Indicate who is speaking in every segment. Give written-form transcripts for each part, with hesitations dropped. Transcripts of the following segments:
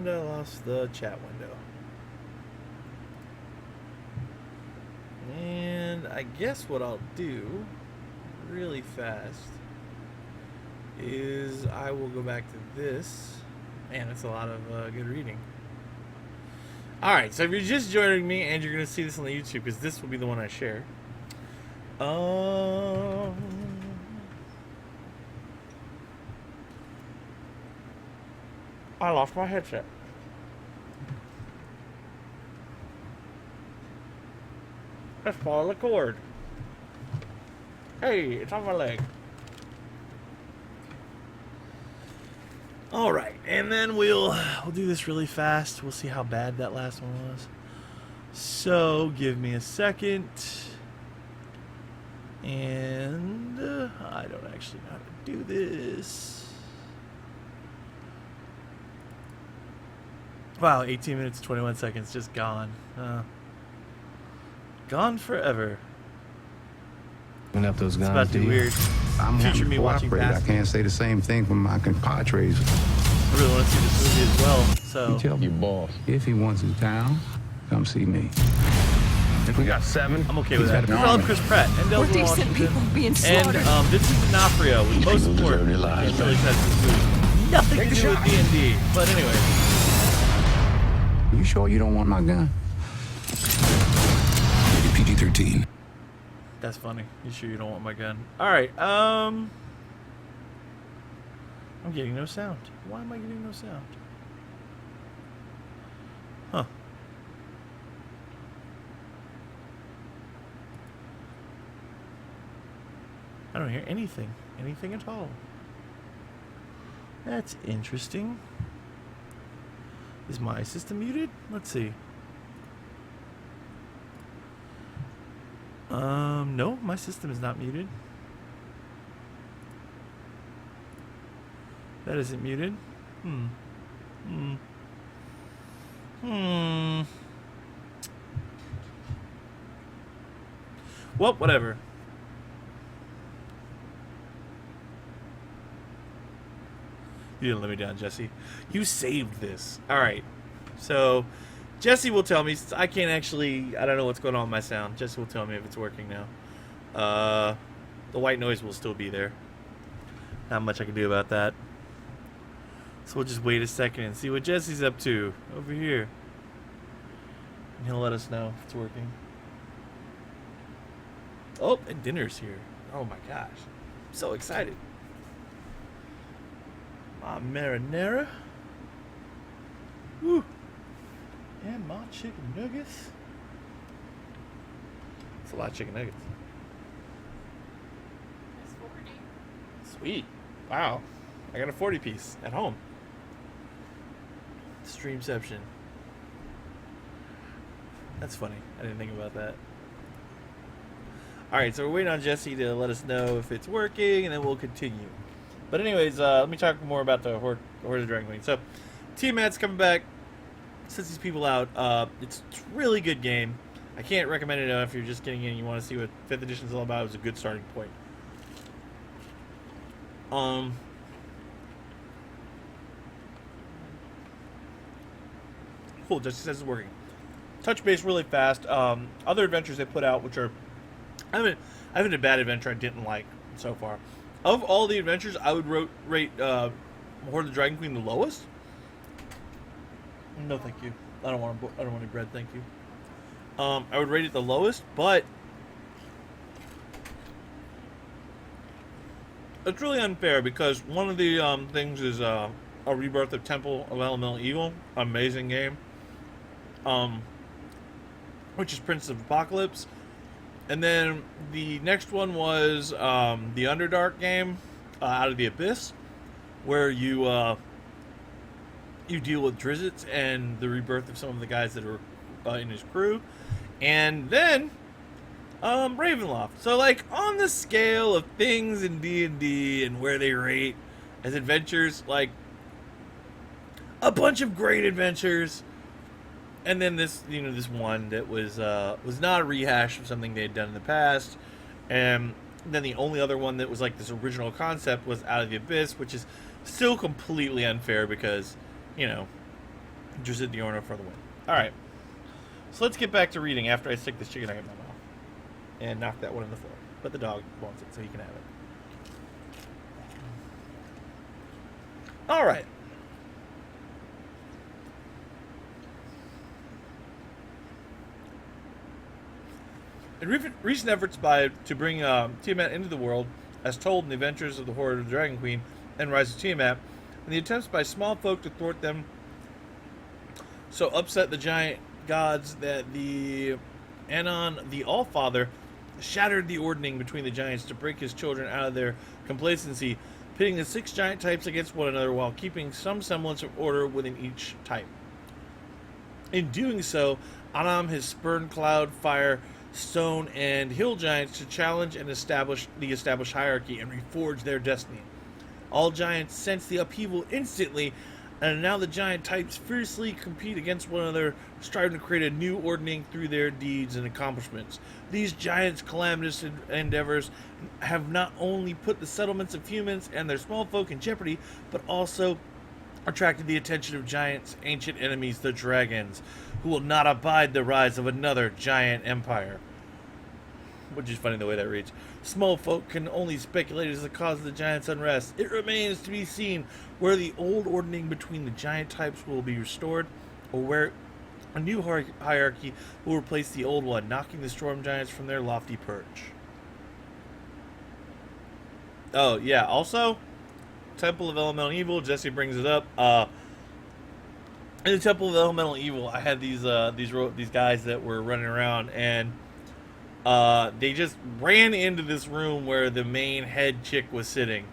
Speaker 1: And I lost the chat window. And I guess what I'll do really fast is I will go back to this. Man, it's a lot of good reading. Alright, so if you're just joining me and you're going to see this on the YouTube, because this will be the one I share. I lost my headset. Let's follow the cord. Hey, it's on my leg. All right, and then we'll do this really fast. We'll see how bad that last one was. So give me a second. And I don't actually know how to do this. Wow, 18 minutes, 21 seconds, just gone. Gone forever.
Speaker 2: Up those guns,
Speaker 1: it's about to be weird.
Speaker 3: I'm
Speaker 1: Future me watching
Speaker 3: I can't say the same thing from my compadres.
Speaker 1: I really want to see this movie as well. So
Speaker 3: You tell your boss if he wants his town, come see me.
Speaker 2: If we got 7,
Speaker 1: I'm okay with that. I love Chris Pratt and
Speaker 4: We're
Speaker 1: Denzel
Speaker 4: decent
Speaker 1: Washington.
Speaker 4: people being
Speaker 1: And
Speaker 4: slaughtered.
Speaker 1: Vincent D'Onofrio was most important. Can't really touch this movie. Nothing to do with D&D. But anyway.
Speaker 3: You sure you don't want my gun? PG-13.
Speaker 1: That's funny. You sure you don't want my gun? Alright, I'm getting no sound. Why am I getting no sound? Huh. I don't hear anything. Anything at all. That's interesting. Is my system muted? Let's see. No, my system is not muted. That isn't muted. Well, whatever. You didn't let me down, Jesse. You saved this. Alright. So, Jesse will tell me. I can't actually... I don't know what's going on with my sound. Jesse will tell me if it's working now. The white noise will still be there. Not much I can do about that. So we'll just wait a second and see what Jesse's up to over here. And he'll let us know if it's working. Oh, and dinner's here. Oh my gosh. I'm so excited. My marinara. Woo. And my chicken nuggets. It's a lot of chicken nuggets.
Speaker 4: It's 40.
Speaker 1: Sweet. Wow. I got a 40 piece at home. Streamception. That's funny. I didn't think about that. Alright, so we're waiting on Jesse to let us know if it's working, and then we'll continue. But anyways, let me talk more about the Horde of Dragon Queen. So, Tiamat's coming back. Sets these people out. It's a really good game. I can't recommend it enough if you're just getting in and you want to see what 5th edition is all about. It was a good starting point. Cool, Jesse says it's working. Touch base really fast. Other adventures they put out, which are... I haven't a bad adventure I didn't like so far. Of all the adventures, I would rate Horde of the Dragon Queen the lowest. No, thank you. I don't want any bread, thank you. I would rate it the lowest, but it's really unfair because one of the things is a rebirth of Temple of Elemental Evil, amazing game. Which is Prince of Apocalypse. And then the next one was the Underdark game, Out of the Abyss, where you deal with Drizzt and the rebirth of some of the guys that are in his crew. And then Ravenloft. So, like, on the scale of things in D&D and where they rate as adventures, like, a bunch of great adventures. And then this, this one that was not a rehash of something they had done in the past. And then the only other one that was like this original concept was Out of the Abyss, which is still completely unfair because, Interested the owner for the win. Alright. So let's get back to reading after I stick this chicken nugget in my mouth. And knock that one in the floor. But the dog wants it, so he can have it. Alright. In recent efforts to bring Tiamat into the world, as told in the adventures of the Horde of the Dragon Queen and Rise of Tiamat, and the attempts by small folk to thwart them so upset the giant gods that the Anon, the Allfather, shattered the ordning between the giants to break his children out of their complacency, pitting the 6 giant types against one another while keeping some semblance of order within each type. In doing so, Anam has spurned cloud, fire, stone, and hill giants to challenge and establish the established hierarchy and reforge their destiny. All giants sense the upheaval instantly, and now the giant types fiercely compete against one another, striving to create a new ordning through their deeds and accomplishments. These giants' calamitous endeavors have not only put the settlements of humans and their small folk in jeopardy, but also attracted the attention of giants' ancient enemies, the dragons, who will not abide the rise of another giant empire. Which is funny the way that reads. Small folk can only speculate as the cause of the giants' unrest. It remains to be seen where the old ordning between the giant types will be restored, or where a new hierarchy will replace the old one, knocking the storm giants from their lofty perch. Oh, yeah, also, Temple of Elemental Evil, Jesse brings it up. In the Temple of Elemental Evil, I had these guys that were running around, and they just ran into this room where the main head chick was sitting.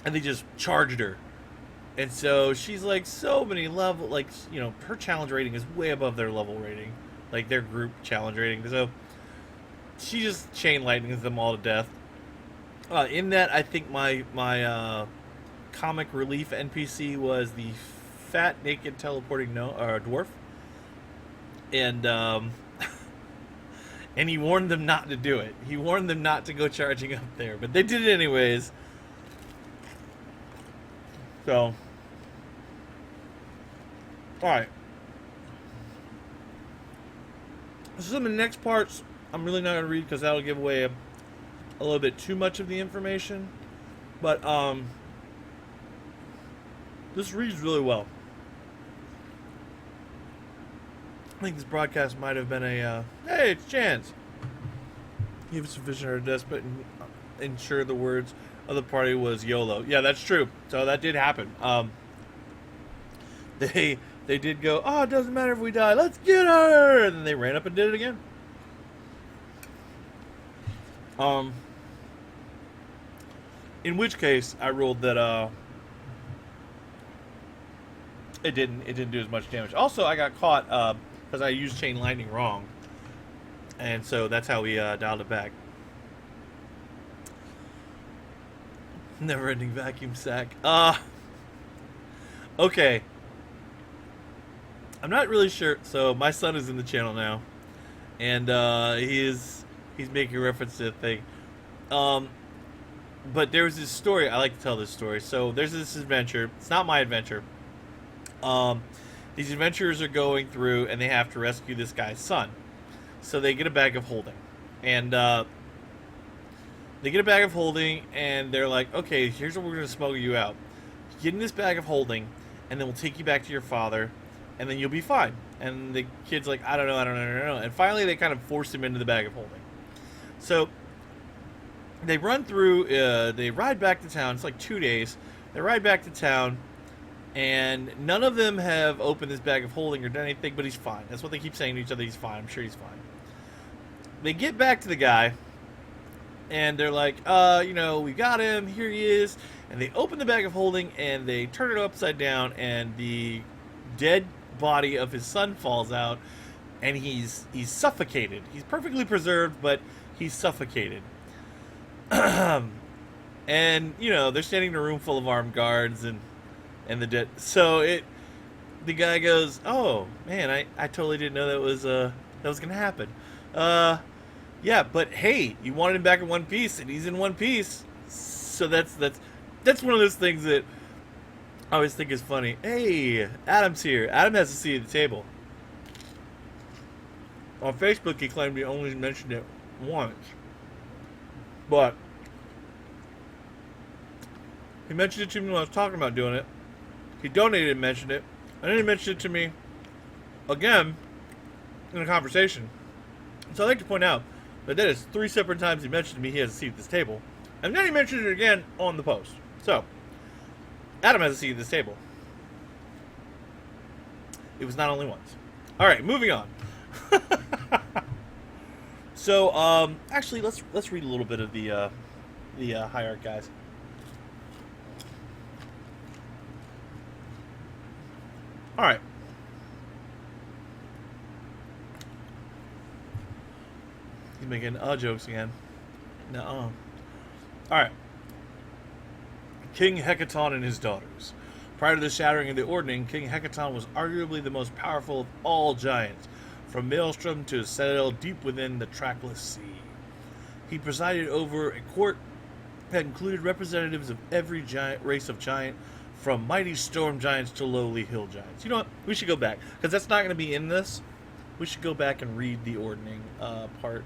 Speaker 1: And they just charged her. And so she's like so many level, like, you know, her challenge rating is way above their level rating. Like their group challenge rating. So she just chain lightnings them all to death. In that, I think my comic relief NPC was the fat, naked, teleporting dwarf. And, and he warned them not to do it. He warned them not to go charging up there. But they did it anyways. So. Alright. Some of the next parts I'm really not going to read because that'll give away a little bit too much of the information. But, this reads really well. I think this broadcast might have been a, hey, it's Chance. Give us sufficient or desk, but ensure the words of the party was YOLO. Yeah, that's true. So that did happen. They did go, oh, it doesn't matter if we die. Let's get her! And then they ran up and did it again. In which case, I ruled that, it didn't do as much damage. Also, I got caught, because I used chain lightning wrong. And so that's how we dialed it back. Never-ending vacuum sack. Okay. I'm not really sure. So my son is in the channel now. And he's making reference to the thing. But there was this story. I like to tell this story. So there's this adventure. It's not my adventure. These adventurers are going through and they have to rescue this guy's son. So they get a bag of holding. And they get a bag of holding and they're like, okay, here's what we're going to smuggle you out. Get in this bag of holding and then we'll take you back to your father and then you'll be fine. And the kid's like, I don't know. And finally they kind of force him into the bag of holding. So they run through, they ride back to town. It's like 2 days. They ride back to town. And none of them have opened this bag of holding or done anything, but he's fine. That's what they keep saying to each other. He's fine. I'm sure he's fine. They get back to the guy, and they're like, you know, we got him. Here he is. And they open the bag of holding, and they turn it upside down, and the dead body of his son falls out, and he's suffocated. He's perfectly preserved, but he's suffocated. And, you know, they're standing in a room full of armed guards, and the dead. So the guy goes, "Oh man, I totally didn't know that was gonna happen." Yeah, but hey, you wanted him back in one piece, and he's in one piece. So that's one of those things that I always think it's funny. Hey, Adam's here. Adam has a seat at the table. On Facebook, he claimed he only mentioned it once. But he mentioned it to me when I was talking about doing it. He donated and mentioned it. And then he mentioned it to me again in a conversation. So I'd like to point out that is 3 separate times he mentioned to me he has a seat at this table. And then he mentioned it again on the post. So, Adam has a seat at this table. It was not only once. Alright, moving on. So, actually, let's read a little bit of the hierarchy, guys. All right. He's making jokes again. No. All right. King Hecaton and his daughters. Prior to the shattering of the Ordning, King Hecaton was arguably the most powerful of all giants, from Maelstrom to a citadel deep within the trackless sea. He presided over a court that included representatives of every giant race of giant, from mighty storm giants to lowly hill giants. You know what? We should go back, because that's not going to be in this. We should go back and read the Ordning part.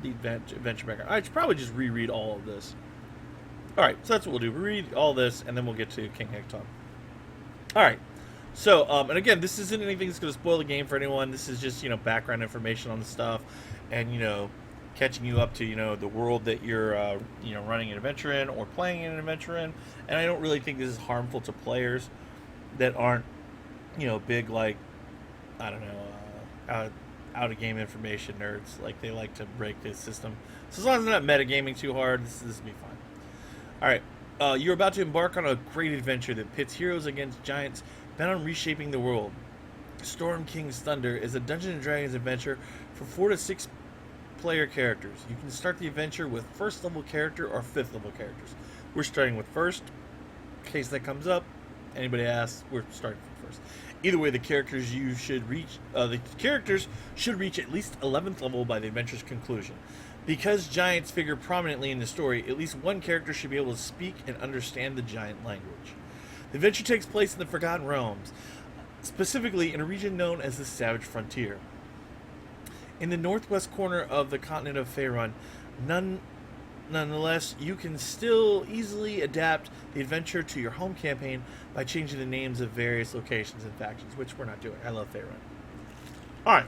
Speaker 1: The adventure background. I should probably just reread all of this. Alright, so that's what we'll do. We'll read all this, and then we'll get to King Hecaton. Alright. So, and again, this isn't anything that's going to spoil the game for anyone. This is just, background information on the stuff, and, catching you up to, the world that you're, running an adventure in or playing an adventure in. And I don't really think this is harmful to players that aren't, big, like, I don't know, out-of-game information nerds. Like, they like to break this system. So as long as they're not metagaming too hard, this will be fine. Alright, you're about to embark on a great adventure that pits heroes against giants bent on reshaping the world. Storm King's Thunder is a Dungeons & Dragons adventure for 4 to 6 player characters. You can start the adventure with 1st level character or 5th level characters. We're starting with 1st. In case that comes up, anybody asks, we're starting from 1st. Either way, the characters should reach at least 11th level by the adventure's conclusion. Because giants figure prominently in the story, at least one character should be able to speak and understand the giant language. The adventure takes place in the Forgotten Realms, specifically in a region known as the Savage Frontier. In the northwest corner of the continent of Faerun, nonetheless, you can still easily adapt the adventure to your home campaign by changing the names of various locations and factions, which we're not doing. I love Faerun. Alright.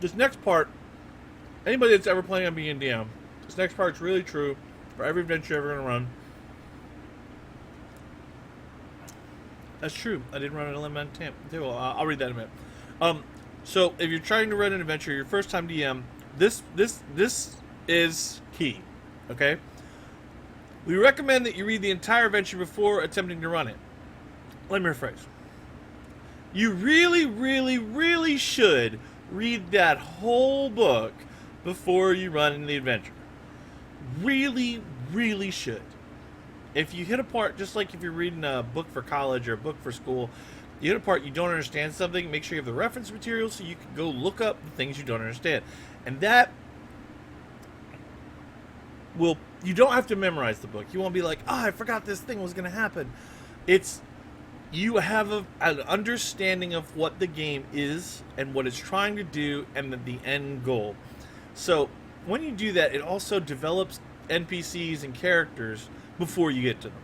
Speaker 1: This next part, anybody that's ever planning on being a DM, this next part's really true for every adventure you're ever going to run. That's true. I didn't run an Element Tamp. I'll read that in a minute. So if you're trying to run an adventure, your first time DM, this is key. Okay? We recommend that you read the entire adventure before attempting to run it. Let me rephrase. You really, really, really should read that whole book before you run the adventure. Really, really should. If you hit a part, just like if you're reading a book for college or a book for school, you hit a part you don't understand something, make sure you have the reference material so you can go look up the things you don't understand. And that will, you don't have to memorize the book. You won't be like, I forgot this thing was going to happen. You have an understanding of what the game is and what it's trying to do and the end goal. So when you do that, it also develops NPCs and characters before you get to them.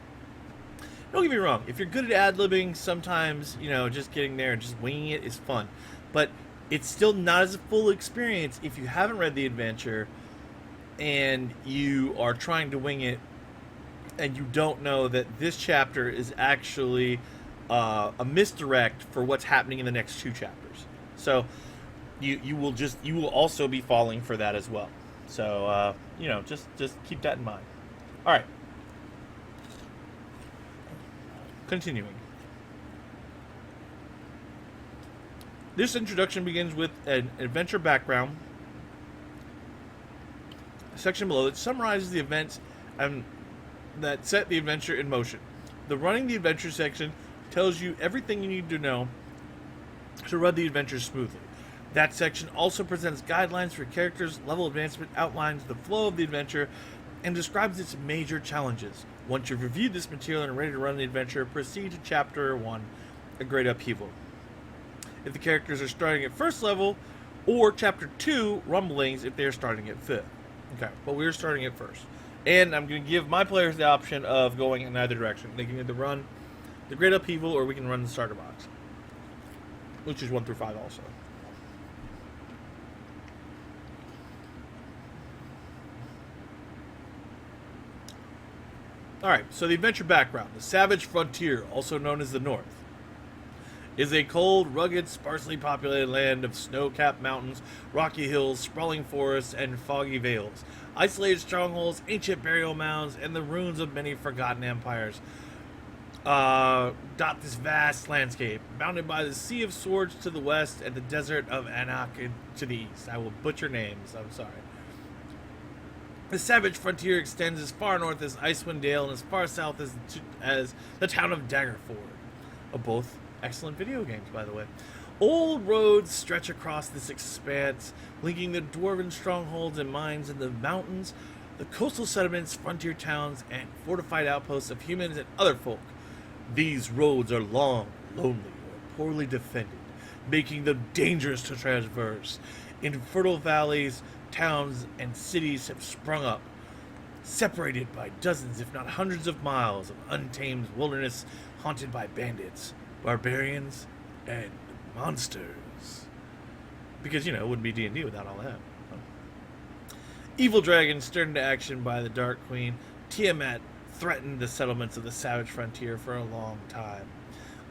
Speaker 1: Don't get me wrong. If you're good at ad-libbing, sometimes, just getting there and just winging it is fun. But it's still not as a full experience if you haven't read the adventure and you are trying to wing it and you don't know that this chapter is actually a misdirect for what's happening in the next 2 chapters. So you will also be falling for that as well. So just keep that in mind. All right. Continuing. This introduction begins with an adventure background section below that summarizes the events that set the adventure in motion. The running the adventure section tells you everything you need to know to run the adventure smoothly. That section also presents guidelines for characters, level advancement, outlines the flow of the adventure, and describes its major challenges. Once you've reviewed this material and are ready to run the adventure, proceed to Chapter 1, A Great Upheaval. If the characters are starting at first level, or Chapter 2, Rumblings, if they are starting at 5th. Okay, but we're starting at first. And I'm going to give my players the option of going in either direction. They can either run the Great Upheaval, or we can run the starter box, which is 1 through 5 also. Alright, so the adventure background. The Savage Frontier, also known as the North, is a cold, rugged, sparsely populated land of snow-capped mountains, rocky hills, sprawling forests, and foggy vales. Isolated strongholds, ancient burial mounds, and the ruins of many forgotten empires dot this vast landscape, bounded by the Sea of Swords to the west and the Desert of Anak to the east. I will butcher names, I'm sorry. The Savage Frontier extends as far north as Icewind Dale and as far south as the town of Daggerford. Both excellent video games, by the way. Old roads stretch across this expanse, linking the dwarven strongholds and mines in the mountains, the coastal settlements, frontier towns, and fortified outposts of humans and other folk. These roads are long, lonely, or poorly defended, making them dangerous to traverse. Infertile valleys, towns, and cities have sprung up, separated by dozens, if not hundreds of miles of untamed wilderness haunted by bandits, barbarians, and monsters. Because, it wouldn't be D&D without all that. Evil dragons stirred into action by the Dark Queen, Tiamat threatened the settlements of the Savage Frontier for a long time.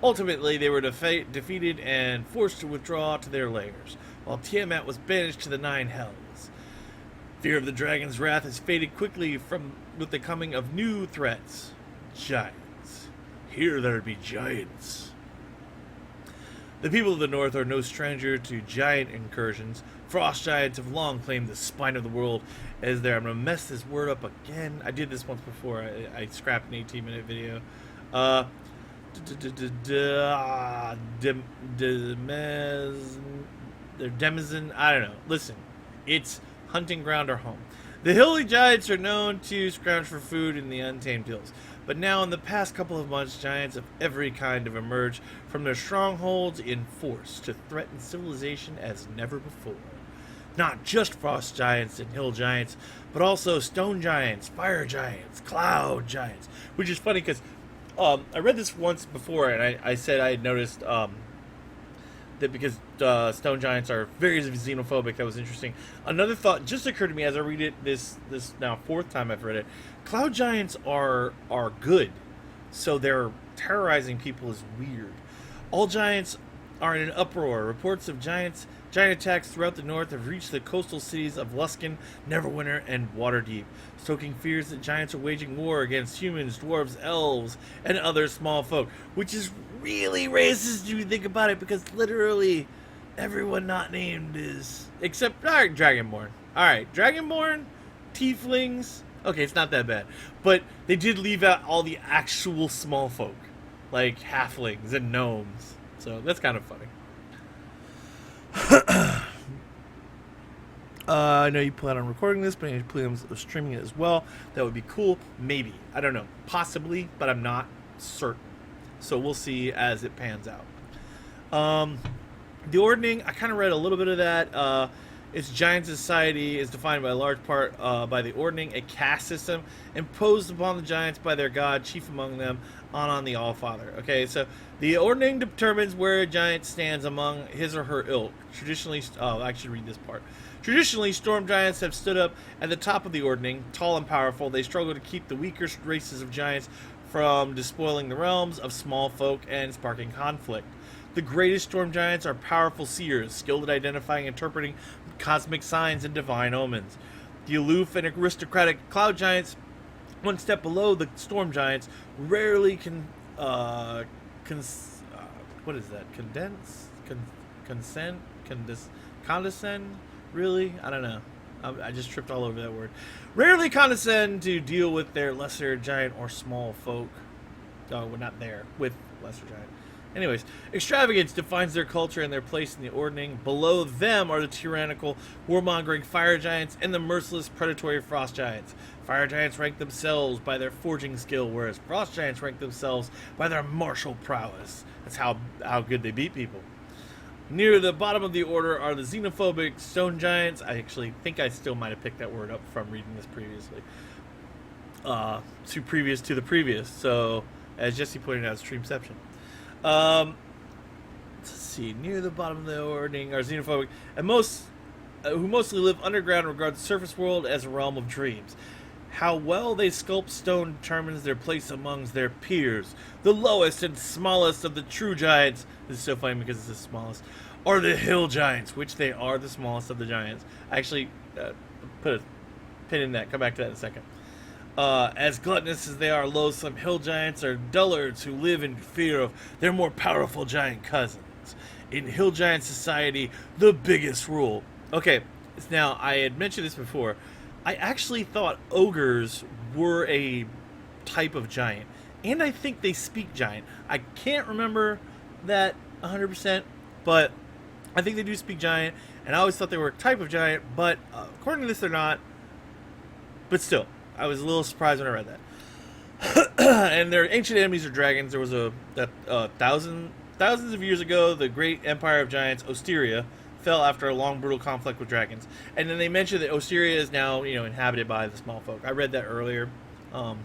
Speaker 1: Ultimately, they were defeated and forced to withdraw to their lairs, while Tiamat was banished to the Nine Hells. Fear of the dragon's wrath has faded quickly with the coming of new threats. Giants. Here there be giants. The people of the North are no stranger to giant incursions. Frost giants have long claimed the spine of the world as I'm going to mess this word up again. I did this once before. I scrapped an 18-minute video. Demizen. I don't know. Listen, it's hunting ground or home. The hilly giants are known to scrounge for food in the untamed hills. But now, in the past couple of months, giants of every kind have emerged from their strongholds in force to threaten civilization as never before. Not just frost giants and hill giants, but also stone giants, fire giants, cloud giants. Which is funny because I read this once before, and I said I had noticed that because stone giants are very xenophobic, that was interesting. Another thought just occurred to me as I read it this now 4th time I've read it. Cloud giants are good, so they're terrorizing people is weird. All giants are in an uproar. Reports of giant attacks throughout the north have reached the coastal cities of Luskan, Neverwinter, and Waterdeep, stoking fears that giants are waging war against humans, dwarves, elves, and other small folk, which is really racist if you think about it, because literally everyone not named is... Except, alright, Dragonborn. Alright, Dragonborn, Tieflings... Okay, it's not that bad. But they did leave out all the actual small folk, like halflings and gnomes. So that's kind of funny. I know you plan on recording this, but you plan on streaming it as well. That would be cool. Maybe. I don't know. Possibly, but I'm not certain. So we'll see as it pans out. The ordning, I kind of read a little bit of that. Its giant society is defined by a large part by the ordning, a caste system imposed upon the giants by their god, chief among them, Anon the Allfather. Okay, so the ordning determines where a giant stands among his or her ilk. Traditionally, I should read this part. Traditionally, storm giants have stood up at the top of the ordning, tall and powerful. They struggle to keep the weaker races of giants from despoiling the realms of small folk and sparking conflict. The greatest storm giants are powerful seers, skilled at identifying and interpreting cosmic signs and divine omens. The aloof and aristocratic cloud giants, one step below the storm giants, rarely condescend? Really? I don't know. I just tripped all over that word. Rarely condescend to deal with their lesser giant or small folk. Oh, we're not there with lesser giant Anyways, extravagance defines their culture and their place in the ordning. Below them are the tyrannical, warmongering fire giants and the merciless, predatory frost giants. Fire giants rank themselves by their forging skill, whereas frost giants rank themselves by their martial prowess. That's how good they beat people. Near the bottom of the order are the xenophobic stone giants. I actually think I still might have picked that word up from reading this previously. Previous to the previous. So, as Jesse pointed out, it's Streamception. Let's see. Near the bottom of the ordering are xenophobic, and who mostly live underground and regard the surface world as a realm of dreams. How well they sculpt stone determines their place amongst their peers. The lowest and smallest of the true giants, this is so funny because it's the smallest, are the hill giants, which they are the smallest of the giants. Actually, put a pin in that. Come back to that in a second. As gluttonous as they are loathsome, hill giants are dullards who live in fear of their more powerful giant cousins. In hill giant society, the biggest rule. Okay, now I had mentioned this before. I actually thought ogres were a type of giant, and I think they speak giant. I can't remember that 100%, but I think they do speak giant, and I always thought they were a type of giant, but according to this, they're not. But still, I was a little surprised when I read that. And their ancient enemies are dragons. There was thousands of years ago, the great empire of giants, Osteria, fell after a long, brutal conflict with dragons. And then they mentioned that Osteria is now, inhabited by the small folk. I read that earlier. But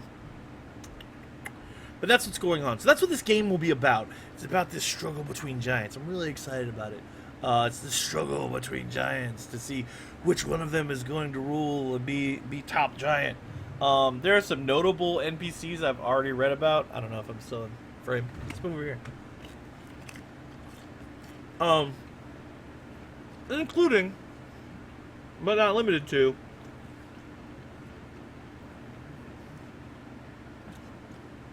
Speaker 1: that's what's going on. So that's what this game will be about. It's about this struggle between giants. I'm really excited about it. It's the struggle between giants to see which one of them is going to rule and be top giant. There are some notable NPCs I've already read about. I don't know if I'm still in frame. Let's move over here. Including, but not limited to,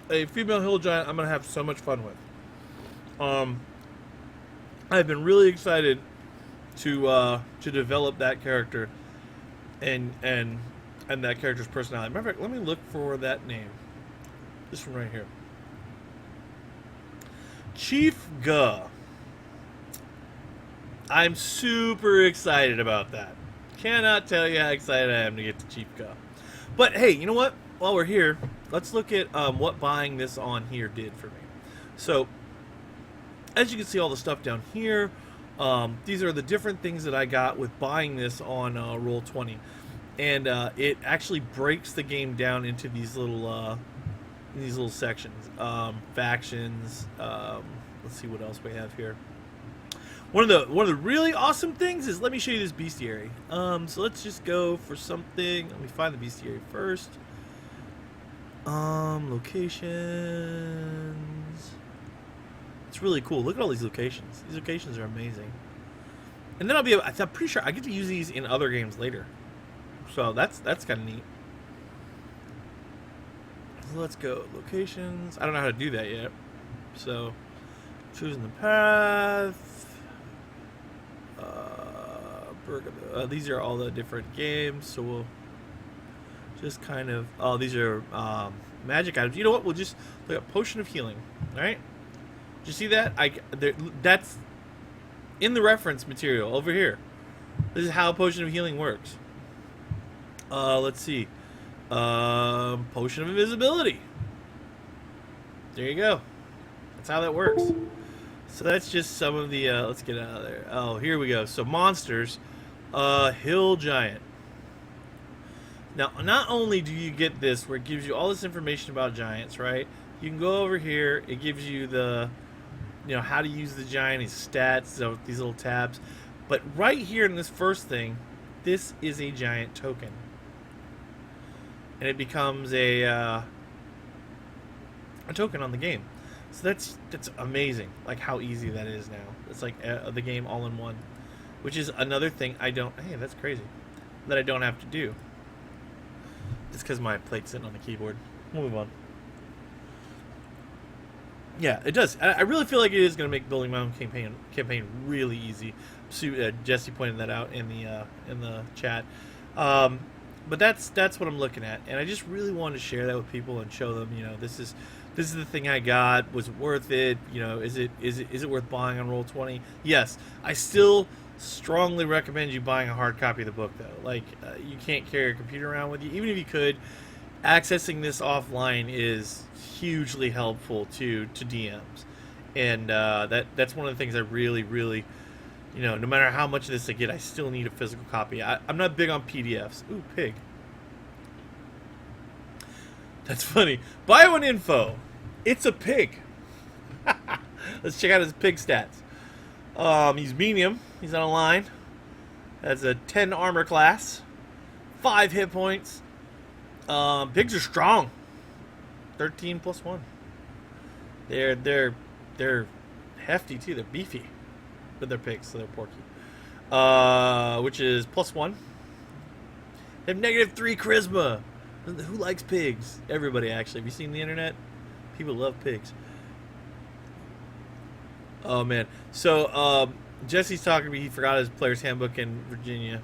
Speaker 1: a female hill giant I'm going to have so much fun with. I've been really excited to develop that character and that character's personality. Matter of fact, let me look for that name. This one right here. Chief Guh. I'm super excited about that. Cannot tell you how excited I am to get to Chief Guh. But hey, you know what? While we're here, let's look at what buying this on here did for me. So, as you can see, all the stuff down here, these are the different things that I got with buying this on Roll20. And it actually breaks the game down into these little sections. Factions. Let's see what else we have here. One of the really awesome things is, let me show you this bestiary. So let's just go for something. Let me find the bestiary first. Locations. It's really cool. Look at all these locations. These locations are amazing. And then I'm pretty sure I get to use these in other games later. So that's kind of neat. So let's go locations. I don't know how to do that yet. So choosing the path. These are all the different games, so we'll just kind of... Oh, these are magic items. You know what? We'll just look at Potion of Healing. Alright? Did you see that? That's in the reference material over here. This is how Potion of Healing works. Let's see. Potion of Invisibility. There you go. That's how that works. So that's just some of the, let's get out of there. Oh, here we go. So monsters, Hill Giant. Now, not only do you get this, where it gives you all this information about giants, right? You can go over here. It gives you the, how to use the giant, his stats, so these little tabs. But right here in this first thing, this is a giant token. And it becomes a token on the game. So that's amazing, like how easy that is now. It's like the game all in one, which is another thing hey, that's crazy, that I don't have to do. Just because my plate's sitting on the keyboard. We'll move on. Yeah, it does. I really feel like it is going to make building my own campaign really easy. Jesse pointed that out in the chat. But that's what I'm looking at, and I just really wanted to share that with people and show them, this is this is the thing I got. Was it worth it? You know, is it worth buying on Roll20? Yes. I still strongly recommend you buying a hard copy of the book, though. Like, you can't carry a computer around with you. Even if you could, accessing this offline is hugely helpful to DMs. And that's one of the things I really, really, you know, no matter how much of this I get, I still need a physical copy. I'm not big on PDFs. Ooh, pig. That's funny. Buy one info. It's a pig. Let's check out his pig stats. He's medium. He's on a line. Has a 10 armor class. 5 hit points. Pigs are strong. 13 plus 1. They're hefty too. They're beefy. But they're pigs, so they're porky. Which is plus 1. They have -3 charisma. Who likes pigs? Everybody, actually. Have you seen the internet? People love pigs. Oh, man. So, Jesse's talking to me. He forgot his player's handbook in Virginia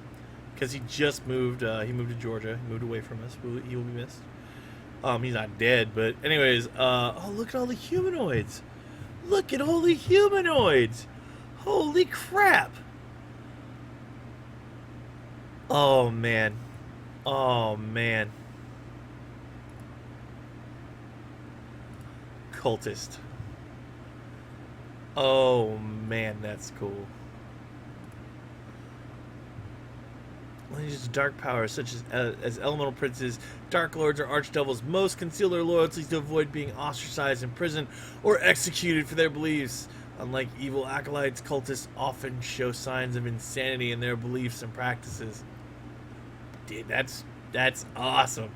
Speaker 1: because he just moved. He moved to Georgia. He moved away from us. He will be missed. He's not dead, but anyways. Oh, look at all the humanoids. Look at all the humanoids. Holy crap. Oh, man. Oh, man. Cultist. Oh man, that's cool. Lineages of dark powers such as elemental princes, dark lords, or archdevils most conceal their loyalties to avoid being ostracized, imprisoned, or executed for their beliefs. Unlike evil acolytes, cultists often show signs of insanity in their beliefs and practices. Dude, that's awesome.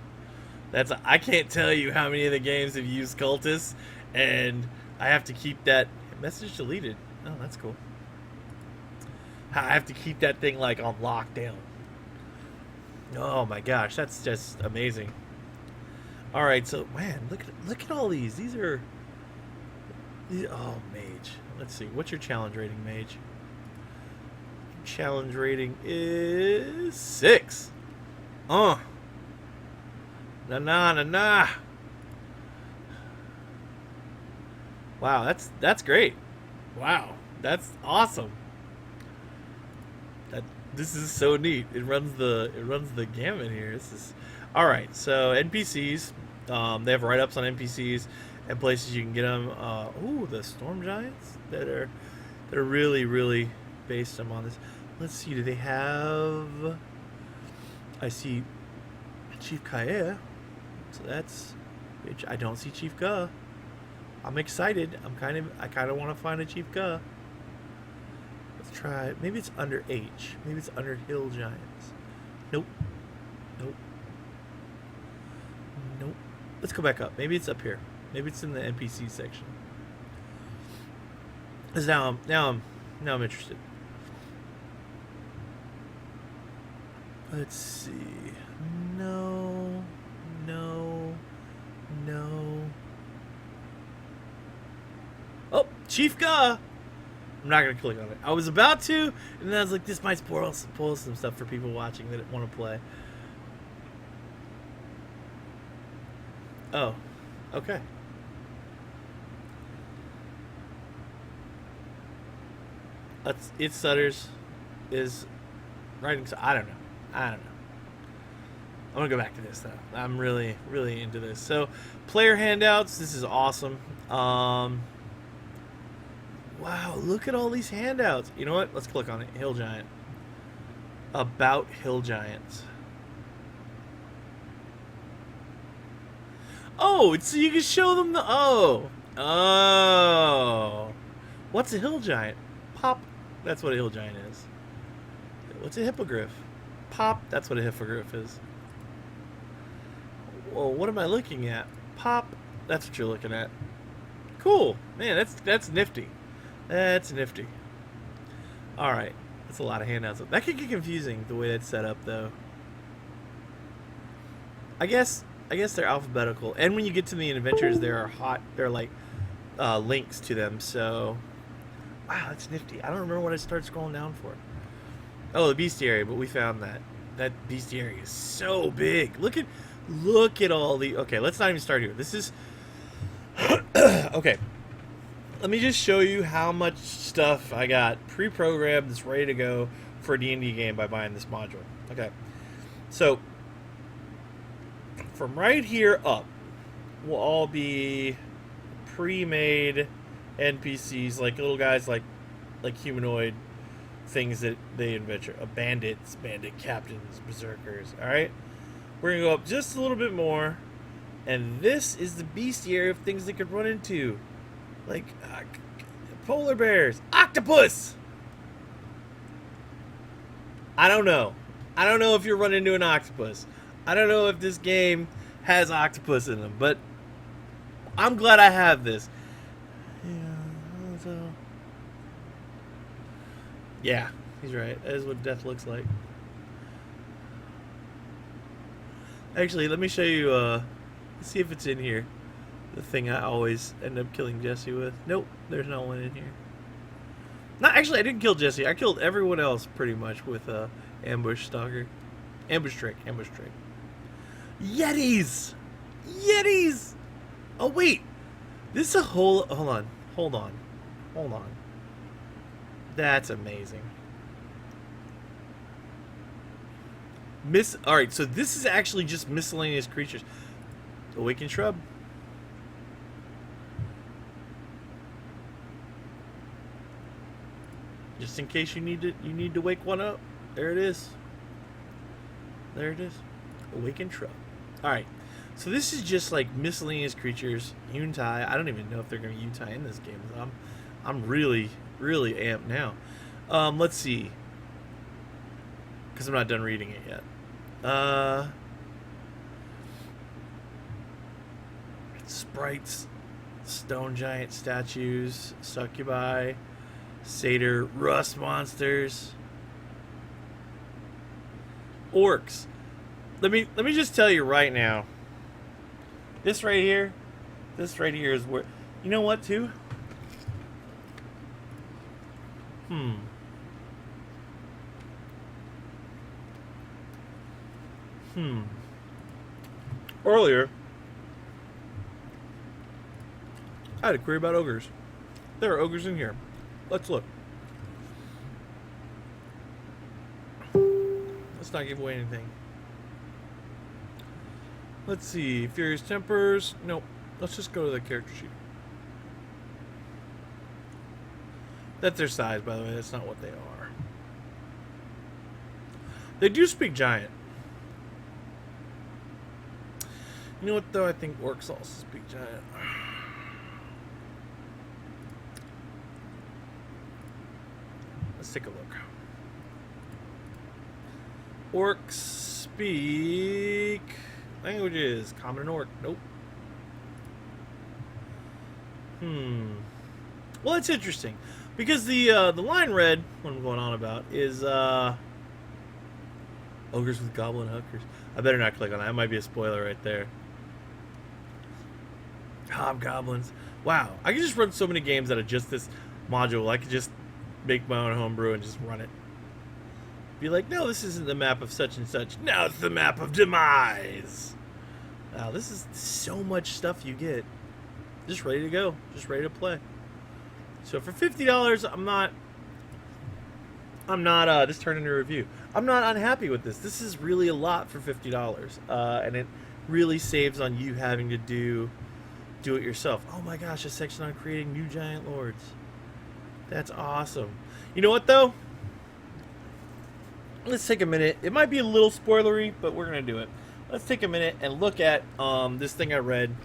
Speaker 1: I can't tell you how many of the games have used cultists, and I have to keep that message deleted. Oh, that's cool. I have to keep that thing like on lockdown. Oh my gosh, that's just amazing. All right, so man, look at all these. These are. Oh, mage. Let's see. What's your challenge rating, mage? Challenge rating is 6. Nah. Wow, that's great. Wow, that's awesome. This is so neat. It runs the gamut here. This is all right. So NPCs, they have write-ups on NPCs and places you can get them. Ooh, the storm giants that are really based on this. Let's see. Do they have? I see Chief Kae. So that's, which I don't see Chief Ga. I'm excited. I kind of want to find a Chief Ga. Let's try it. Maybe it's under H. Maybe it's under Hill Giants. Nope. Let's go back up. Maybe it's up here. Maybe it's in the NPC section. Cause now I'm interested. Let's see. No. Oh, Chief Ga. I'm not gonna click on it. I was about to, and then I was like, this might spoil some stuff for people watching that want to play. Oh, okay. It's Sutter's is writing. So I don't know. I'm gonna go back to this though. I'm really into this. So, player handouts. This is awesome. Wow, look at all these handouts. You know what? Let's click on it. Hill Giant. About Hill Giants. Oh, so you can show them the... Oh. What's a Hill Giant? Pop. That's what a Hill Giant is. What's a Hippogriff? Pop. That's what a Hippogriff is. Well, what am I looking at? Pop. That's what you're looking at. Cool. Man, that's nifty. That's nifty. All right, that's a lot of handouts. That could get confusing the way that's set up, though. I guess they're alphabetical, and when you get to the adventures, there are like links to them. So, wow, that's nifty. I don't remember what I started scrolling down for. Oh, the bestiary, but we found that. That bestiary is so big. Look at all the. Okay, let's not even start here. This is. Okay. Let me just show you how much stuff I got pre-programmed that's ready to go for a D&D game by buying this module. Okay. So, from right here up will all be pre-made NPCs, like little guys like humanoid things that they adventure. Bandits, bandit captains, berserkers. Alright? We're going to go up just a little bit more. And this is the bestiary of things they could run into. Like polar bears, octopus. I don't know. I don't know if you're running into an octopus. I don't know if this game has octopus in them, but I'm glad I have this. Yeah, he's right. That is what death looks like. Actually, let me show you. Let's see if it's in here. The thing I always end up killing Jesse with. Nope, there's no one in here. No, actually, I didn't kill Jesse. I killed everyone else pretty much with ambush stalker, ambush trick. Yetis, Yetis. Oh wait, this is a whole. Hold on. That's amazing. All right, so this is actually just miscellaneous creatures. Awakened shrub. Just in case you need to wake one up. There it is. Awakened shrub. Alright. So this is just like miscellaneous creatures. Yuntai. I don't even know if they're gonna Yuntai in this game. I'm really, really amped now. Let's see. Because I'm not done reading it yet. Sprites, stone giant statues, succubi, satyr, rust monsters, orcs. Let me just tell you right now. This right here is where, you know what too? Earlier, I had a query about ogres. There are ogres in here. Let's look. Let's not give away anything. Let's see. Furious Tempers. Nope. Let's just go to the character sheet. That's their size, by the way. That's not what they are. They do speak giant. You know what, though? I think orcs also speak giant. Let's take a look. Orcs speak languages. Common and orc. Nope. Well, it's interesting because the line read, what I'm going on about, is ogres with goblin hookers. I better not click on that. That might be a spoiler right there. Hobgoblins. Wow, I could just run so many games out of just this module. I could just make my own homebrew and just run it. Be like, no, this isn't the map of such and such. Now it's the map of demise. Wow, this is so much stuff you get. Just ready to go. Just ready to play. So for $50, I'm not this turned into a review. I'm not unhappy with this. This is really a lot for $50. And it really saves on you having to do it yourself. Oh my gosh, a section on creating new giant lords. That's awesome. You know what though? Let's take a minute. It might be a little spoilery, but we're gonna do it. Let's take a minute and look at this thing I read.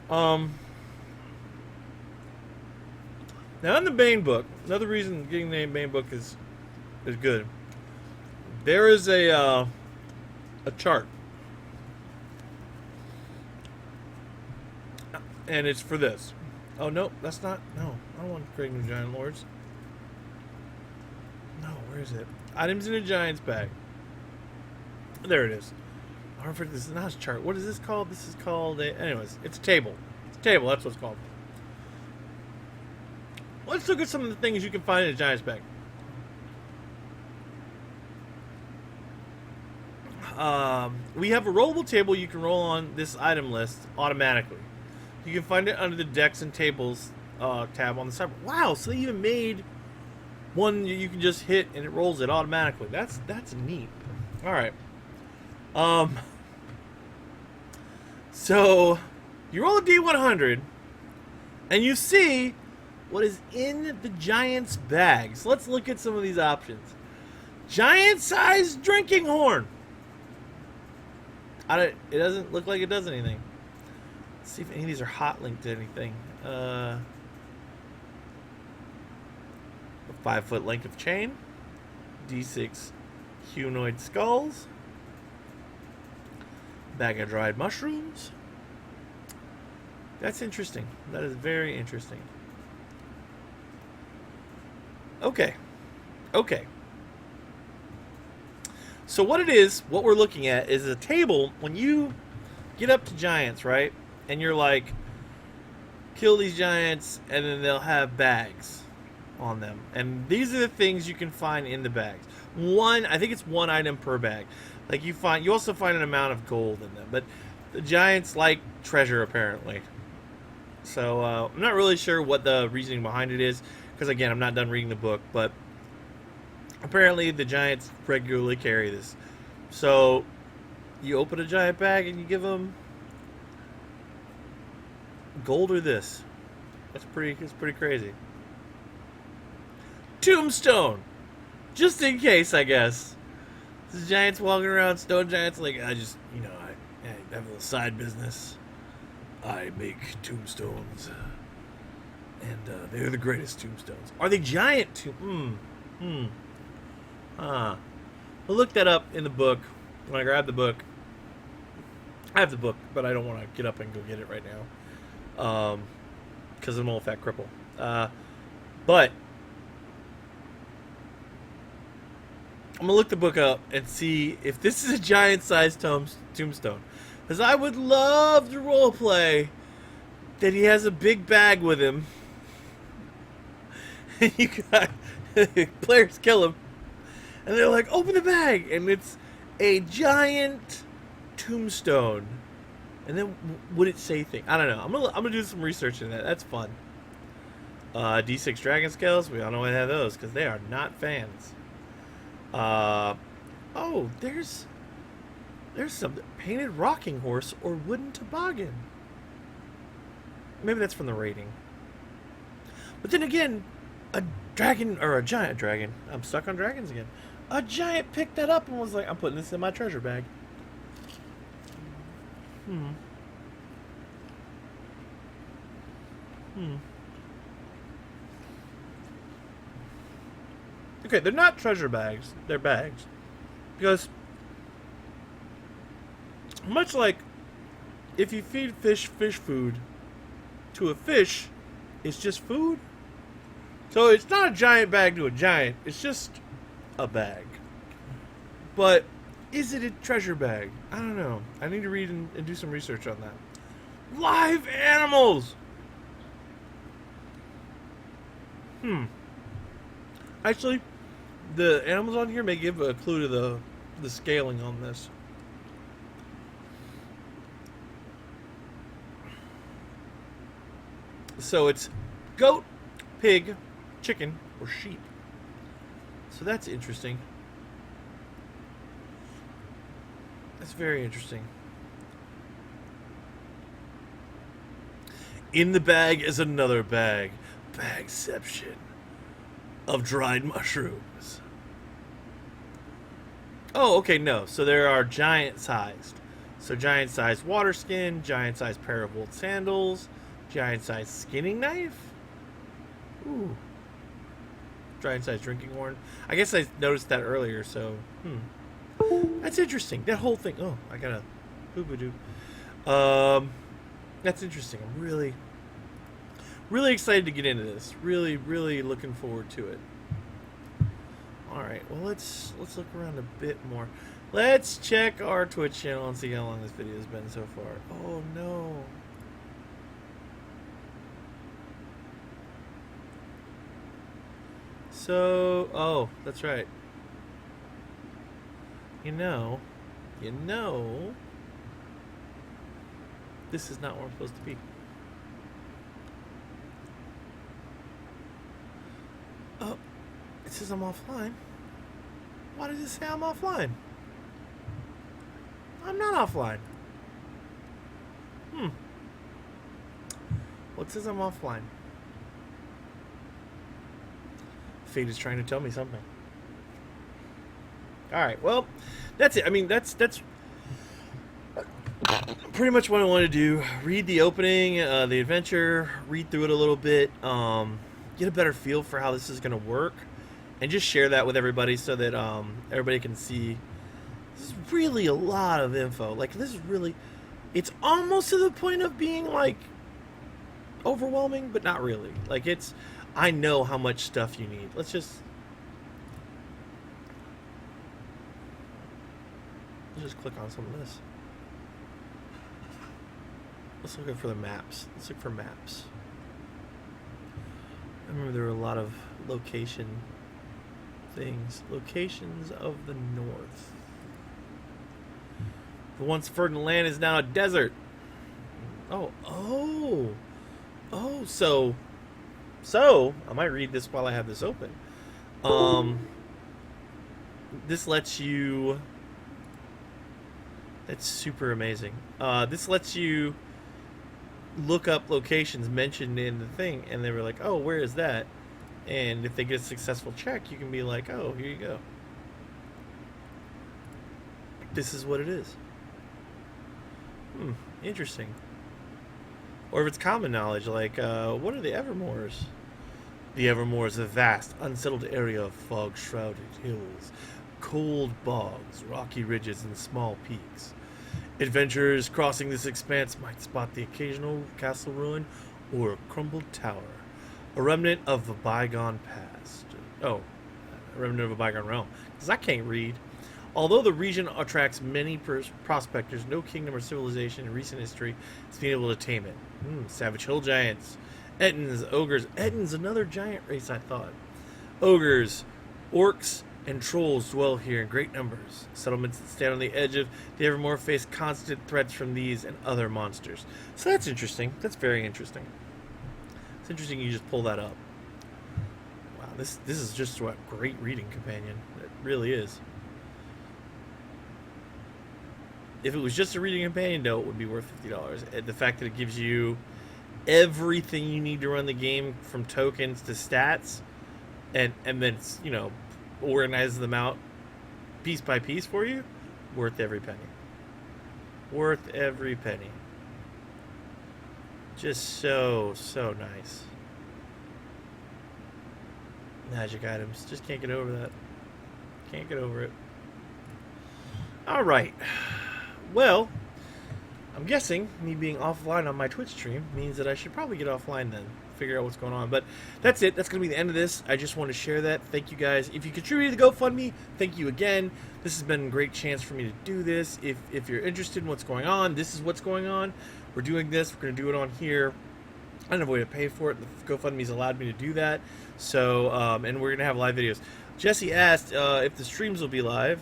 Speaker 1: Now in the Bane book, another reason getting the Bane book is good. There is a chart, and it's for this. Oh no, that's not. No, I don't want to create new giant lords. No, where is it? Items in a giant's bag. There it is. I don't know if this is not a chart. What is this called? This is called a. Anyways, it's a table. It's a table. That's what it's called. Let's look at some of the things you can find in a giant's bag. we have a rollable table you can roll on this item list automatically. You can find it under the decks and tables tab on the side. Wow, so they even made one you can just hit and it rolls it automatically. That's neat. All right. So you roll a D100 and you see what is in the giant's bag. So let's look at some of these options. Giant-sized drinking horn. It doesn't look like it does anything. Let's see if any of these are hot linked to anything. A 5-foot length of chain. D6 humanoid skulls. Bag of dried mushrooms. That's interesting. That is very interesting. Okay. So what we're looking at is a table. When you get up to giants, right? And you're like, kill these giants, and then they'll have bags on them. And these are the things you can find in the bags. I think it's one item per bag. Like you also find an amount of gold in them. But the giants like treasure, apparently. So I'm not really sure what the reasoning behind it is. Because again, I'm not done reading the book. But apparently the giants regularly carry this. So you open a giant bag and you give them gold or this. It's pretty crazy. Tombstone. Just in case, I guess. These giants walking around, stone giants, like, I have a little side business. I make tombstones. And they're the greatest tombstones. Are they giant I'll look that up in the book when I grab the book. I have the book, but I don't want to get up and go get it right now. Because I'm an old fat cripple. But I'm going to look the book up and see if this is a giant-sized tombstone. Because I would love to roleplay that he has a big bag with him. And you got players kill him. And they're like, open the bag. And it's a giant tombstone. And then would it say things? I don't know. I'm gonna do some research in that. That's fun. D6 dragon scales. We all know I have those because they are not fans. Oh, there's some painted rocking horse or wooden toboggan. Maybe that's from the rating. But then again, a dragon or a giant dragon. I'm stuck on dragons again. A giant picked that up and was like, I'm putting this in my treasure bag. Okay, they're not treasure bags. They're bags. Because, much like if you feed fish food to a fish, it's just food. So it's not a giant bag to a giant. It's just a bag. But is it a treasure bag? I don't know. I need to read and do some research on that. Live animals! Actually, the animals on here may give a clue to the scaling on this. So it's goat, pig, chicken, or sheep. So that's interesting. That's very interesting. In the bag is another bag. Bagception of dried mushrooms. Oh, okay, no. So there are giant-sized. So giant-sized water skin, giant-sized pair of wool sandals, giant-sized skinning knife. Ooh. Giant-sized drinking horn. I guess I noticed that earlier, so... That's interesting. That whole thing... Oh, I gotta... Boo-boo-doo. That's interesting. I'm really excited to get into this. Really looking forward to it. Alright, well, let's look around a bit more. Let's check our Twitch channel and see how long this video has been so far. Oh, no. So, oh, that's right. You know, you know, this is not where I'm supposed to be. Oh, it says I'm offline. Why does it say I'm offline? I'm not offline. Well, it says I'm offline. Fate is trying to tell me something. Alright, well, that's it. I mean, that's pretty much what I want to do. Read the opening, the adventure, read through it a little bit, get a better feel for how this is going to work, and just share that with everybody so that everybody can see. This is really a lot of info. Like, this is really, it's almost to the point of being, like, overwhelming, but not really. Like, it's, I know how much stuff you need. Let's just click on some of this. Let's look for the maps. Let's look for maps. I remember there were a lot of location things. Locations of the north. The once fertile land is now a desert. So I might read this while I have this open. This lets you. That's super amazing. This lets you look up locations mentioned in the thing, and they were like, "Oh, where is that?" And if they get a successful check, you can be like, "Oh, here you go. This is what it is." Interesting. Or if it's common knowledge, like, what are the Evermoors? The Evermoor is a vast, unsettled area of fog-shrouded hills, cold bogs, rocky ridges, and small peaks. Adventurers crossing this expanse might spot the occasional castle ruin or a crumbled tower, a remnant of a bygone past. Oh, a remnant of a bygone realm. Because I can't read. Although the region attracts many prospectors, no kingdom or civilization in recent history has been able to tame it. Savage hill giants, Ettins, ogres. Ettins, another giant race, I thought. Ogres, orcs, and trolls dwell here in great numbers. Settlements that stand on the edge of the Evermore face constant threats from these and other monsters. So that's interesting. That's very interesting. It's interesting you just pull that up. Wow, this is just a great reading companion. It really is. If it was just a reading companion, no, it would be worth $50. The fact that it gives you everything you need to run the game, from tokens to stats, and then, you know, organizes them out piece by piece for you, worth every penny. Worth every penny. Just so nice. Magic items. Just can't get over that. Can't get over it. Alright. Well, I'm guessing me being offline on my Twitch stream means that I should probably get offline then. Figure out what's going on. But that's it. That's going to be the end of this. I just want to share that. Thank you guys. If you contributed to GoFundMe, thank you again. This has been a great chance for me to do this. If you're interested in what's going on, this is what's going on. We're doing this. We're going to do it on here. I don't have a way to pay for it. The GoFundMe's allowed me to do that. So, and we're going to have live videos. Jesse asked if the streams will be live.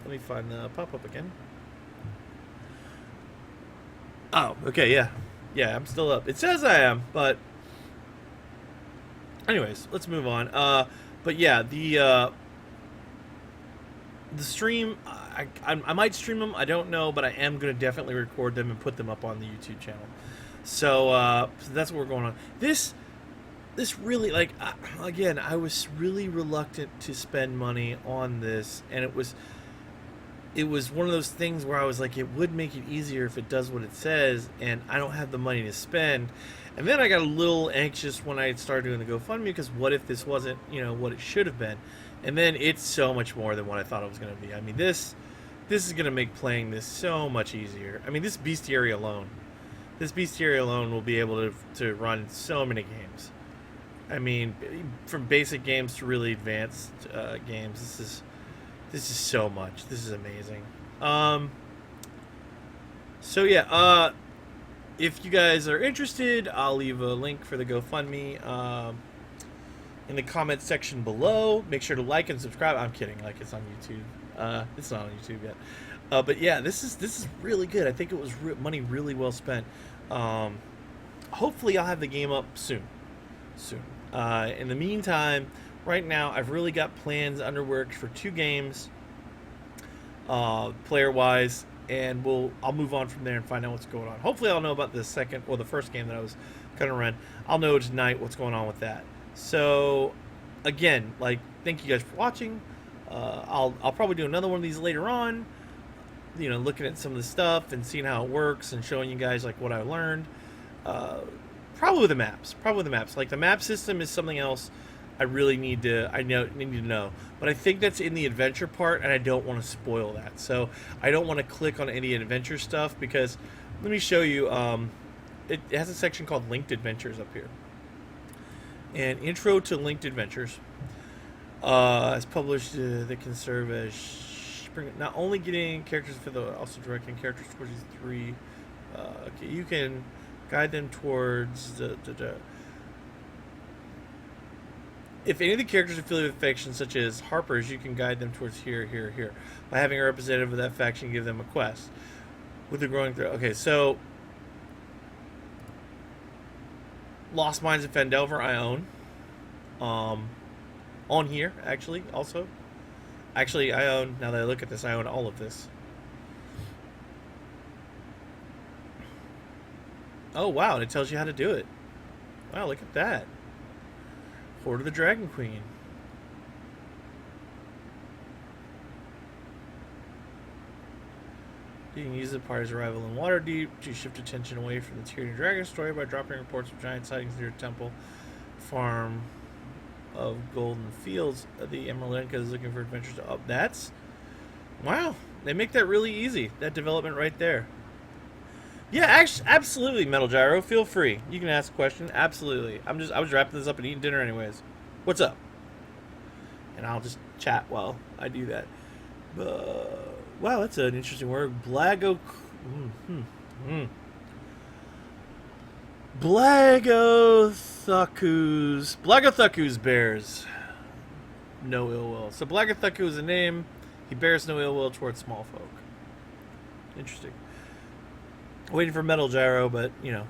Speaker 1: Let me find the pop-up again. Oh, okay, yeah. Yeah, I'm still up. It says I am, but anyways, let's move on. But yeah, the stream, I might stream them, I don't know, but I am going to definitely record them and put them up on the YouTube channel. So that's what we're going on. This really, like, again, I was really reluctant to spend money on this, and it was one of those things where I was like, it would make it easier if it does what it says, and I don't have the money to spend. And then I got a little anxious when I started doing the GoFundMe, because what if this wasn't, you know, what it should have been? And then it's so much more than what I thought it was going to be. I mean, this is going to make playing this so much easier. I mean, this bestiary alone will be able to run so many games. I mean, from basic games to really advanced games, this is so much. This is amazing. So yeah, if you guys are interested, I'll leave a link for the GoFundMe in the comments section below. Make sure to like and subscribe. I'm kidding. Like, it's on YouTube. It's not on YouTube yet. But yeah, this is really good. I think it was money really well spent. Hopefully, I'll have the game up soon. In the meantime, right now, I've really got plans under works for 2 games, player-wise, and I'll move on from there and find out what's going on. Hopefully, I'll know about the second or the first game that I was gonna run. I'll know tonight what's going on with that. So, again, like, thank you guys for watching. I'll probably do another one of these later on. You know, looking at some of the stuff and seeing how it works and showing you guys like what I learned. Probably the maps. Like the map system is something else I really need to know. But I think that's in the adventure part, and I don't want to spoil that. So I don't want to click on any adventure stuff because let me show you. It has a section called Linked Adventures up here. And Intro to Linked Adventures is published that can serve as not only getting characters for the also directing characters towards these 3. Okay, you can guide them towards the. If any of the characters are affiliated with factions such as Harper's, you can guide them towards here. By having a representative of that faction give them a quest. With the growing threat. Okay, so Lost Mines of Phandelver I own. On here, actually, also. Actually, I own, now that I look at this, I own all of this. Oh, wow, and it tells you how to do it. Wow, look at that. Horde of the Dragon Queen. You can use the party's arrival in Waterdeep to shift attention away from the Tyrian Dragon story by dropping reports of giant sightings near Temple Farm of Golden Fields. The Emerlenka is looking for adventures to up. That's wow. They make that really easy. That development right there. Yeah, actually, absolutely, Metal Gyro. Feel free. You can ask a question. Absolutely. I was wrapping this up and eating dinner anyways. What's up? And I'll just chat while I do that. Wow, that's an interesting word. Blagothuckus bears no ill will. So Blagathukku is a name. He bears no ill will towards small folk. Interesting. Waiting for Metal Gyro, but you know.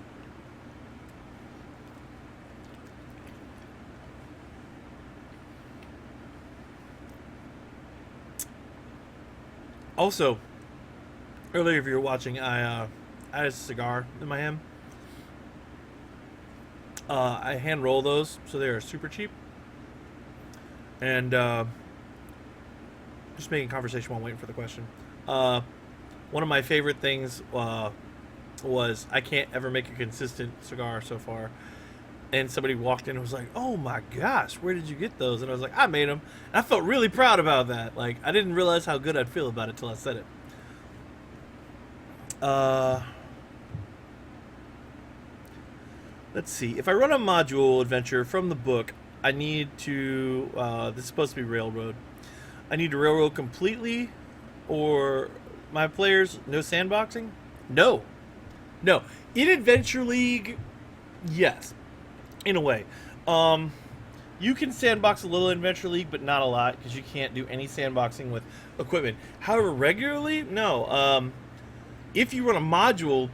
Speaker 1: Also, earlier if you were watching, I had a cigar in my hand. I hand roll those, so they are super cheap. And just making conversation while waiting for the question. One of my favorite things was I can't ever make a consistent cigar so far. And somebody walked in and was like, "Oh my gosh, where did you get those?" And I was like, "I made them." And I felt really proud about that. Like, I didn't realize how good I'd feel about it till I said it. Let's see. If I run a module adventure from the book, I need to... this is supposed to be railroad. I need to railroad completely, or my players, no sandboxing? No. No. In Adventure League, yes. In a way. You can sandbox a little in Adventure League, but not a lot, because you can't do any sandboxing with equipment. However, regularly, no. If you run a module,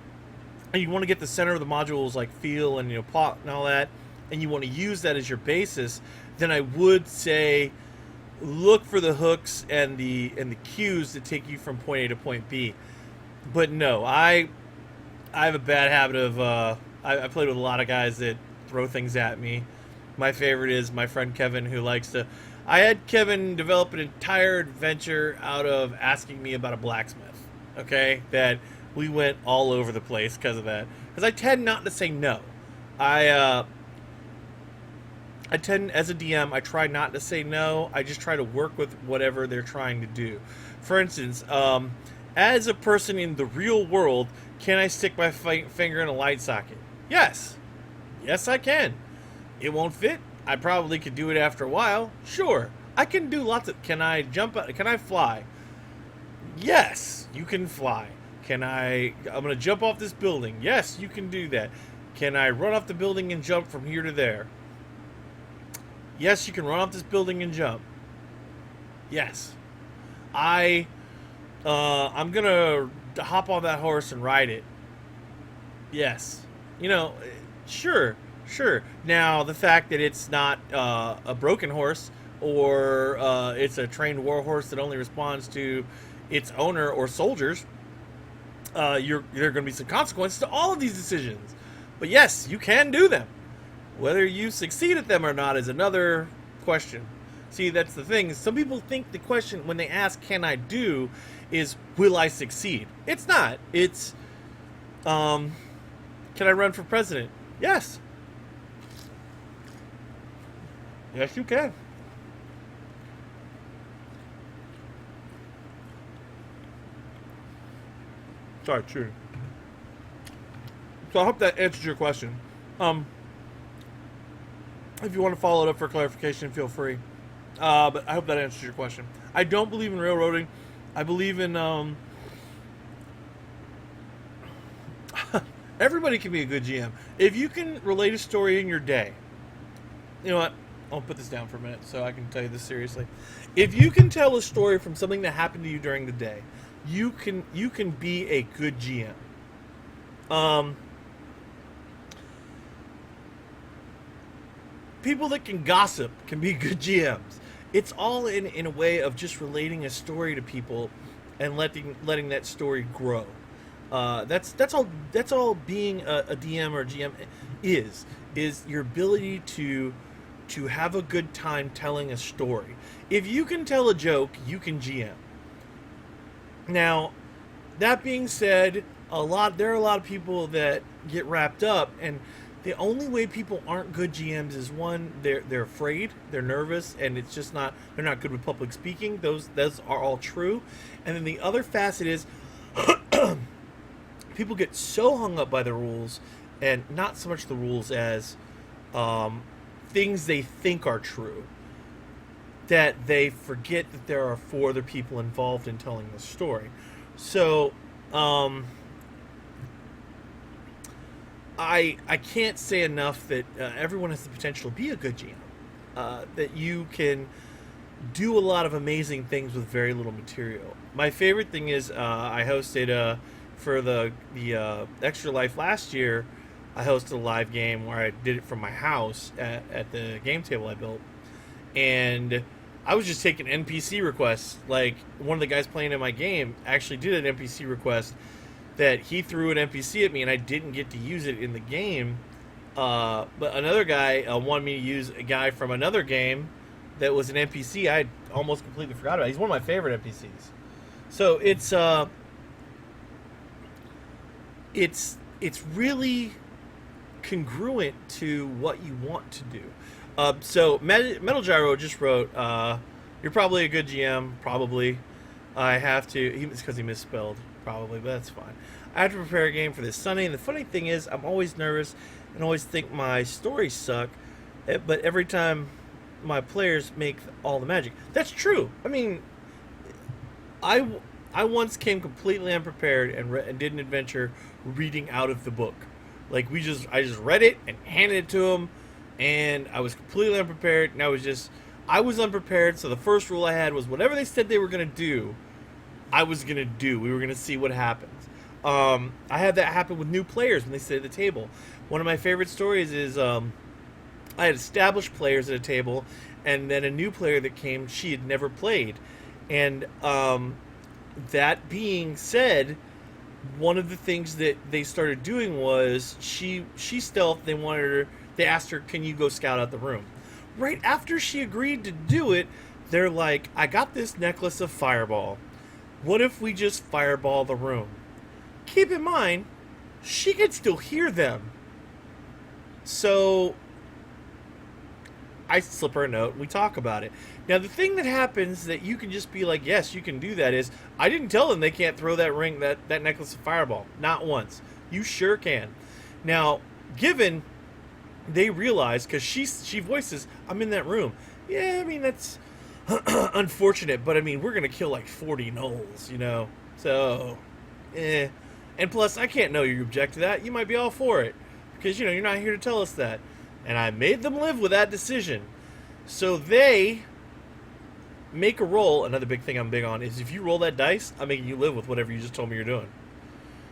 Speaker 1: and you want to get the center of the module's like feel and plot and all that, and you want to use that as your basis, then I would say look for the hooks and the cues that take you from point A to point B. But no, I have a bad habit of I played with a lot of guys that throw things at me. My favorite is my friend Kevin, who likes to... I had Kevin develop an entire adventure out of asking me about a blacksmith. Okay? That we went all over the place because of that. Because I tend not to say no. I tend, as a DM, I try not to say no. I just try to work with whatever they're trying to do. For instance, as a person in the real world, can I stick my finger in a light socket? Yes. Yes, I can. It won't fit. I probably could do it after a while. Sure. I can do lots of... Can I jump... Can I fly? Yes, you can fly. I'm going to jump off this building. Yes, you can do that. Can I run off the building and jump from here to there? Yes, you can run off this building and jump. Yes. I'm gonna hop on that horse and ride it. Yes. Sure, sure. Now, the fact that it's not a broken horse or it's a trained war horse that only responds to its owner or soldiers, there are going to be some consequences to all of these decisions. But yes, you can do them. Whether you succeed at them or not is another question. See, that's the thing. Some people think the question when they ask, "Can I do?" is, "Will I succeed?" It's not. It's, "Can I run for president?" Yes. Yes, you can. Sorry, true. So I hope that answers your question. If you want to follow it up for clarification, feel free. But I hope that answers your question. I don't believe in railroading. I believe in everybody can be a good GM. If you can relate a story in your day, you know what? I'll put this down for a minute so I can tell you this seriously. If you can tell a story from something that happened to you during the day, you can be a good GM. People that can gossip can be good GMs. It's all in a way of just relating a story to people and letting that story grow. That's all being a DM or a GM is your ability to have a good time telling a story. If you can tell a joke, you can GM. Now, that being said, there are a lot of people that get wrapped up, and the only way people aren't good GMs is, one, they're afraid, they're nervous, and it's just not, they're not good with public speaking. Those are all true. And then the other facet is people get so hung up by the rules, and not so much the rules as things they think are true, that they forget that there are 4 other people involved in telling the story. So, I can't say enough that everyone has the potential to be a good GM. That you can do a lot of amazing things with very little material. My favorite thing is I hosted for the Extra Life last year. I hosted a live game where I did it from my house at the game table I built, and I was just taking NPC requests. Like, one of the guys playing in my game actually did an NPC request that he threw an NPC at me, and I didn't get to use it in the game. But another guy wanted me to use a guy from another game that was an NPC I almost completely forgot about. He's one of my favorite NPCs. So it's really congruent to what you want to do. So Metal Gyro just wrote, "You're probably a good GM, probably. I have to," it's because he misspelled, probably, but that's fine. "I have to prepare a game for this Sunday, and the funny thing is, I'm always nervous and always think my stories suck, but every time my players make all the magic." That's true. I mean, I once came completely unprepared and did an adventure reading out of the book. Like, I just read it and handed it to him, and I was completely unprepared, and I was unprepared, so the first rule I had was whatever they said they were going to do, I was going to do. We were going to see what happens. I had that happen with new players when they sit at the table. One of my favorite stories is I had established players at a table, and then a new player that came, she had never played. And that being said, one of the things that they started doing was she stealthed. They asked her, "Can you go scout out the room?" Right after she agreed to do it, they're like, "I got this necklace of fireball. What if we just fireball the room?" Keep in mind, she could still hear them. So I slip her a note, we talk about it. Now, the thing that happens that you can just be like, yes, you can do that, is I didn't tell them they can't throw that necklace of fireball. Not once. You sure can. Now, given they realize, because she voices, "I'm in that room." Yeah, I mean, that's unfortunate, but I mean, we're going to kill like 40 gnolls, So, And plus, I can't know you object to that. You might be all for it, because, you're not here to tell us that. And I made them live with that decision. So they make a roll. Another big thing I'm big on is if you roll that dice, I'm making you live with whatever you just told me you're doing.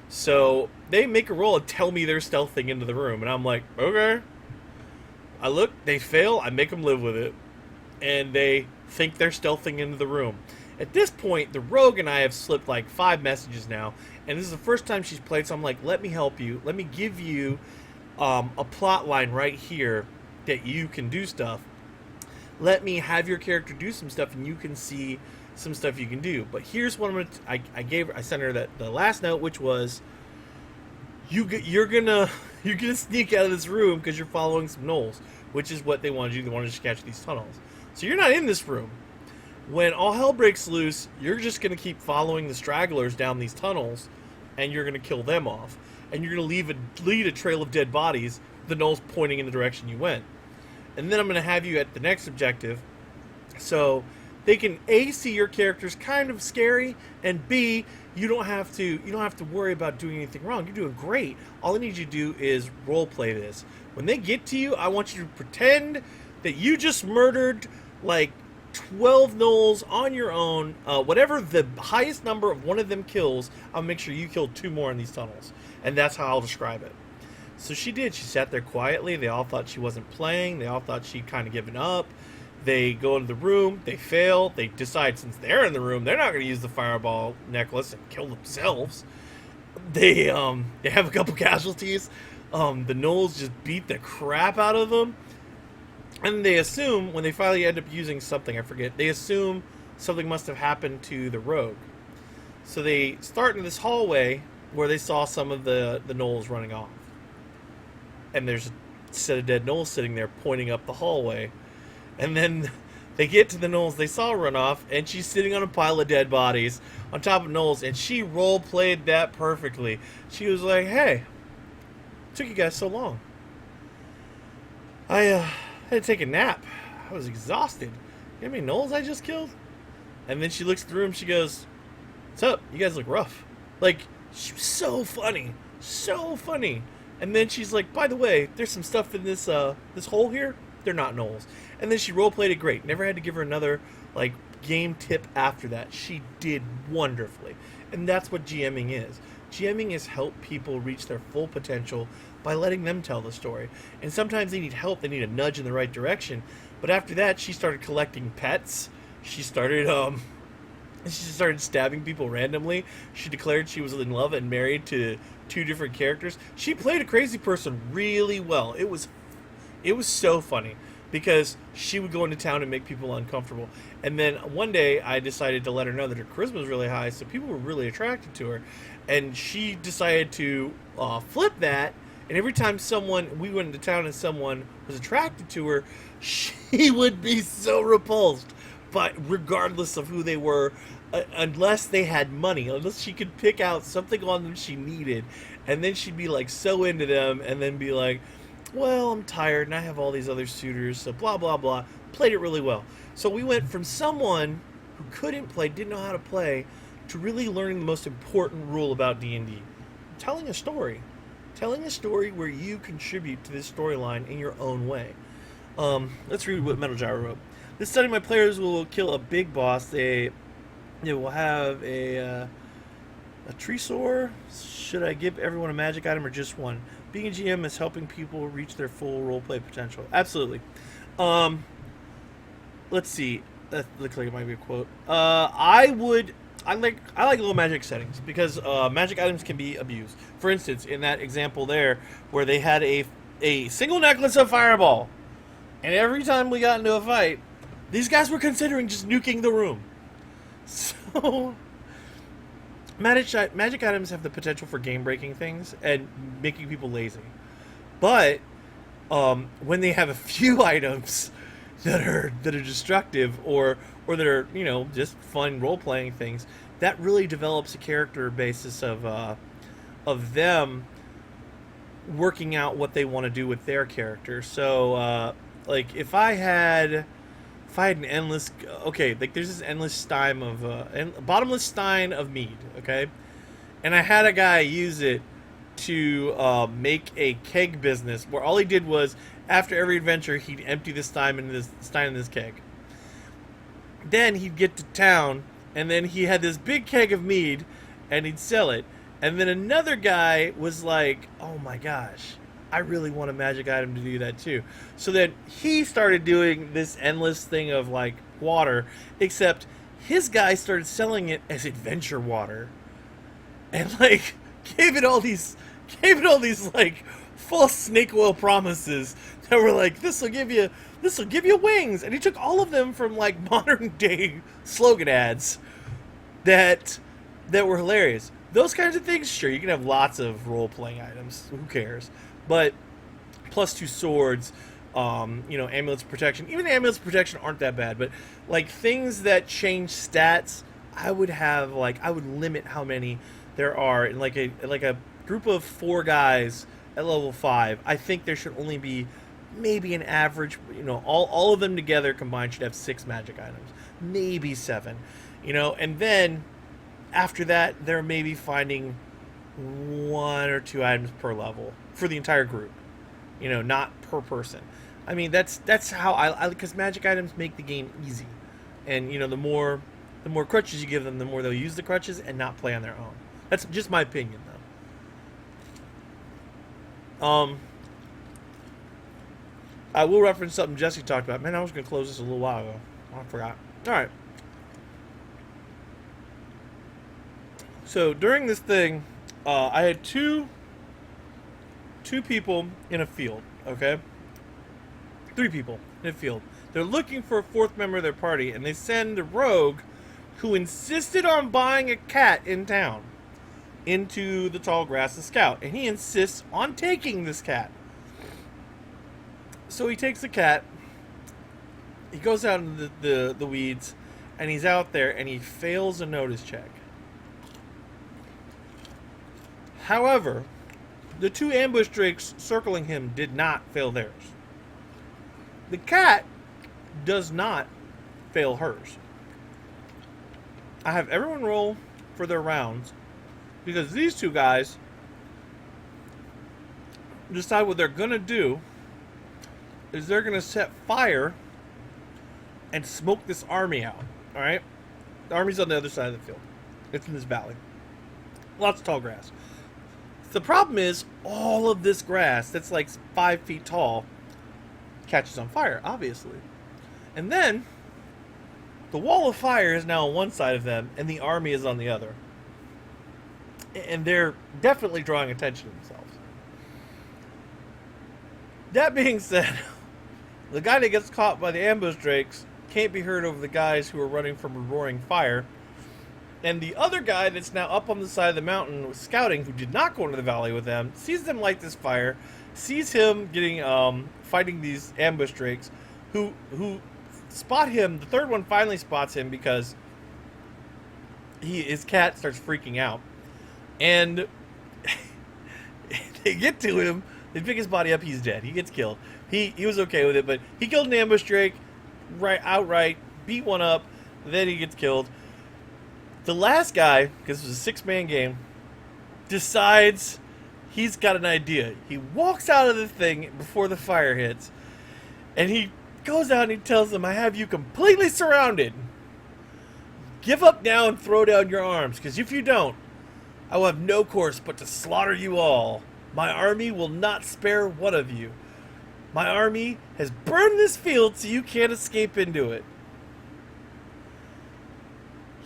Speaker 1: So they make a roll and tell me they're stealthing into the room, and I'm like, okay. I look, they fail, I make them live with it, and they think they're stealthing into the room. At this point, the rogue and I have slipped like 5 messages now, and this is the first time she's played, so I'm like, let me help you. Let me give you a plot line right here that you can do stuff. Let me have your character do some stuff, and you can see some stuff you can do. But here's what I sent her the last note, which was, you're gonna sneak out of this room because you're following some gnolls, which is what they wanted you to do. They wanted you to catch these tunnels. So you're not in this room. When all hell breaks loose, you're just gonna keep following the stragglers down these tunnels, and you're gonna kill them off, and you're gonna lead a trail of dead bodies, the gnolls pointing in the direction you went. And then I'm gonna have you at the next objective, so they can A, see your character's kind of scary, and B, you don't have to worry about doing anything wrong. You're doing great. All I need you to do is role play this. When they get to you, I want you to pretend that you just murdered like 12 gnolls on your own. Whatever the highest number of one of them kills, I'll make sure you killed 2 more in these tunnels. And that's how I'll describe it. So she did. She sat there quietly. They all thought she wasn't playing. They all thought she'd kind of given up. They go into the room, they fail, they decide since they're in the room, they're not going to use the fireball necklace and kill themselves. They have a couple casualties. The gnolls just beat the crap out of them. And they assume, when they finally end up using something, I forget, they assume something must have happened to the rogue. So they start in this hallway where they saw some of the gnolls running off. And there's a set of dead gnolls sitting there pointing up the hallway. And then they get to the gnolls they saw run off, and she's sitting on a pile of dead bodies on top of gnolls, and she role-played that perfectly. She was like, hey, it took you guys so long. I had to take a nap. I was exhausted. You know how many gnolls I just killed? And then she looks at the room, she goes, what's up? You guys look rough. Like, she was so funny. So funny. And then she's like, by the way, there's some stuff in this hole here. They're not gnolls. And then she role-played it great. Never had to give her another, like, game tip after that. She did wonderfully. And that's what GMing is. GMing is help people reach their full potential by letting them tell the story. And sometimes they need help. They need a nudge in the right direction. But after that, she started collecting pets. She started stabbing people randomly. She declared she was in love and married to 2 different characters. She played a crazy person really well. It was so funny because she would go into town and make people uncomfortable. And then one day I decided to let her know that her charisma was really high, so people were really attracted to her. And she decided to flip that. And every time we went into town and someone was attracted to her, she would be so repulsed. But regardless of who they were, unless they had money, unless she could pick out something on them she needed, and then she'd be like so into them, and then be like, well, I'm tired and I have all these other suitors, so blah, blah, blah. Played it really well. So we went from someone who couldn't play, didn't know how to play, to really learning the most important rule about D&D. Telling a story. Telling a story where you contribute to this storyline in your own way. Let's read what Metal Gyro wrote. This study, my players will kill a big boss. They will have a tree soar. Should I give everyone a magic item or just one? Being a GM is helping people reach their full roleplay potential. Absolutely. Let's see. That looks like it might be a quote. I like low magic settings because magic items can be abused. For instance, in that example there, where they had a single necklace of fireball, and every time we got into a fight, these guys were considering just nuking the room. So magic items have the potential for game-breaking things and making people lazy. But when they have a few items that are destructive or that are, just fun role-playing things, that really develops a character basis of them working out what they want to do with their character. So, like, if I had an endless, like there's this endless stein of bottomless stein of mead, okay, and I had a guy use it to make a keg business where all he did was after every adventure he'd empty the stein in this keg. then he'd get to town, and then he had this big keg of mead, and he'd sell it. And then another guy was like, oh my gosh, I really want a magic item to do that too. So then he started doing this endless thing of like water, except his guy started selling it as adventure water. And like gave it all these like false snake oil promises that were like, this will give you wings. And he took all of them from like modern day slogan ads that were hilarious. Those kinds of things, sure, you can have lots of role-playing items. Who cares? But +2 swords, amulets of protection. Even amulets of protection aren't that bad. But like things that change stats, I would limit how many there are in like a group of 4 guys at level 5. I think there should only be maybe an average. All of them together combined should have 6 magic items, maybe 7. And then after that, they're maybe finding 1 or 2 items per level for the entire group. Not per person. I mean, that's how I because magic items make the game easy, and the more crutches you give them, the more they'll use the crutches and not play on their own. That's just my opinion, though. I will reference something Jesse talked about. Man, I was going to close this a little while ago. I forgot. All right. So during this thing, I had two people in a field, okay? 3 people in a field. They're looking for a 4th member of their party, and they send the rogue who insisted on buying a cat in town into the tall grass to scout. And he insists on taking this cat. So he takes the cat, he goes out into the weeds, and he's out there, and he fails a notice check. However, the 2 ambush drakes circling him did not fail theirs. The cat does not fail hers. I have everyone roll for their rounds because these 2 guys decide what they're going to do is they're going to set fire and smoke this army out. Alright? The army's on the other side of the field. It's in this valley. Lots of tall grass. The problem is, all of this grass that's like 5 feet tall catches on fire, obviously. And then, the wall of fire is now on one side of them, and the army is on the other. And they're definitely drawing attention to themselves. That being said, the guy that gets caught by the ambush drakes can't be heard over the guys who are running from a roaring fire. And the other guy that's now up on the side of the mountain scouting, who did not go into the valley with them, sees them light this fire, sees him getting fighting these ambush drakes, who spot him. The 3rd one finally spots him because his cat starts freaking out, and they get to him. They pick his body up. He's dead. He gets killed. He was okay with it, but he killed an ambush drake outright, beat one up. Then he gets killed. The last guy, because it was a 6-man game, decides he's got an idea. He walks out of the thing before the fire hits, and he goes out and he tells them, I have you completely surrounded. Give up now and throw down your arms, because if you don't, I will have no course but to slaughter you all. My army will not spare one of you. My army has burned this field so you can't escape into it.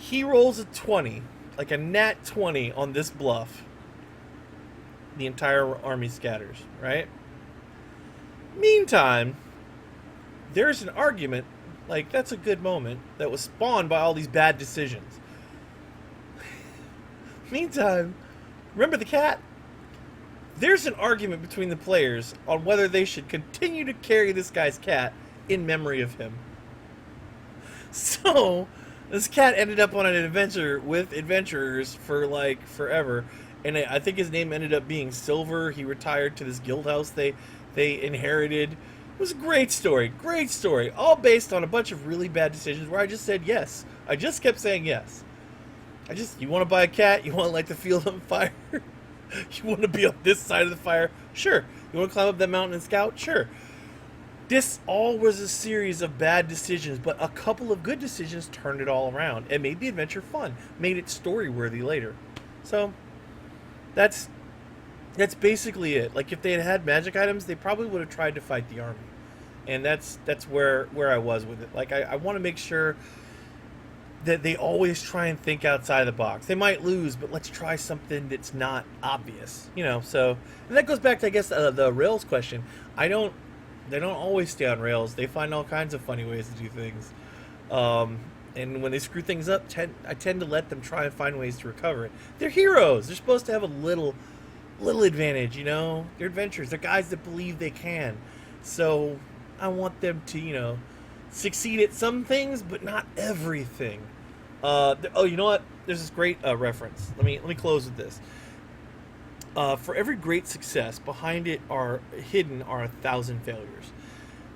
Speaker 1: He rolls a 20, like a nat 20 on this bluff. The entire army scatters, right? Meantime, there's an argument, like that's a good moment, that was spawned by all these bad decisions. Meantime, remember the cat? There's an argument between the players on whether they should continue to carry this guy's cat in memory of him. So, this cat ended up on an adventure with adventurers for like forever, and I think his name ended up being Silver. He retired to this guild house they inherited. It was a great story, all based on a bunch of really bad decisions where I just said yes. I just kept saying yes. You want to buy a cat? You want to light the field on fire? You want to be on this side of the fire? Sure. You want to climb up that mountain and scout? Sure. This all was a series of bad decisions, but a couple of good decisions turned it all around and made the adventure fun, made it story worthy later. So that's basically it. Like if they had had magic items, they probably would have tried to fight the army, and that's where I was with it. Like I want to make sure that they always try and think outside the box. They might lose, but let's try something that's not obvious, you know. So, and that goes back to, I guess, the rails question. They don't always stay on rails. They find all kinds of funny ways to do things, and when they screw things up, I tend to let them try and find ways to recover it. They're heroes. They're supposed to have a little advantage, you know. They're adventurers. They're guys that believe they can. So I want them to, you know, succeed at some things, but not everything. Oh, you know what? There's this great reference. Let me close with this. For every great success, behind it are 1,000 failures.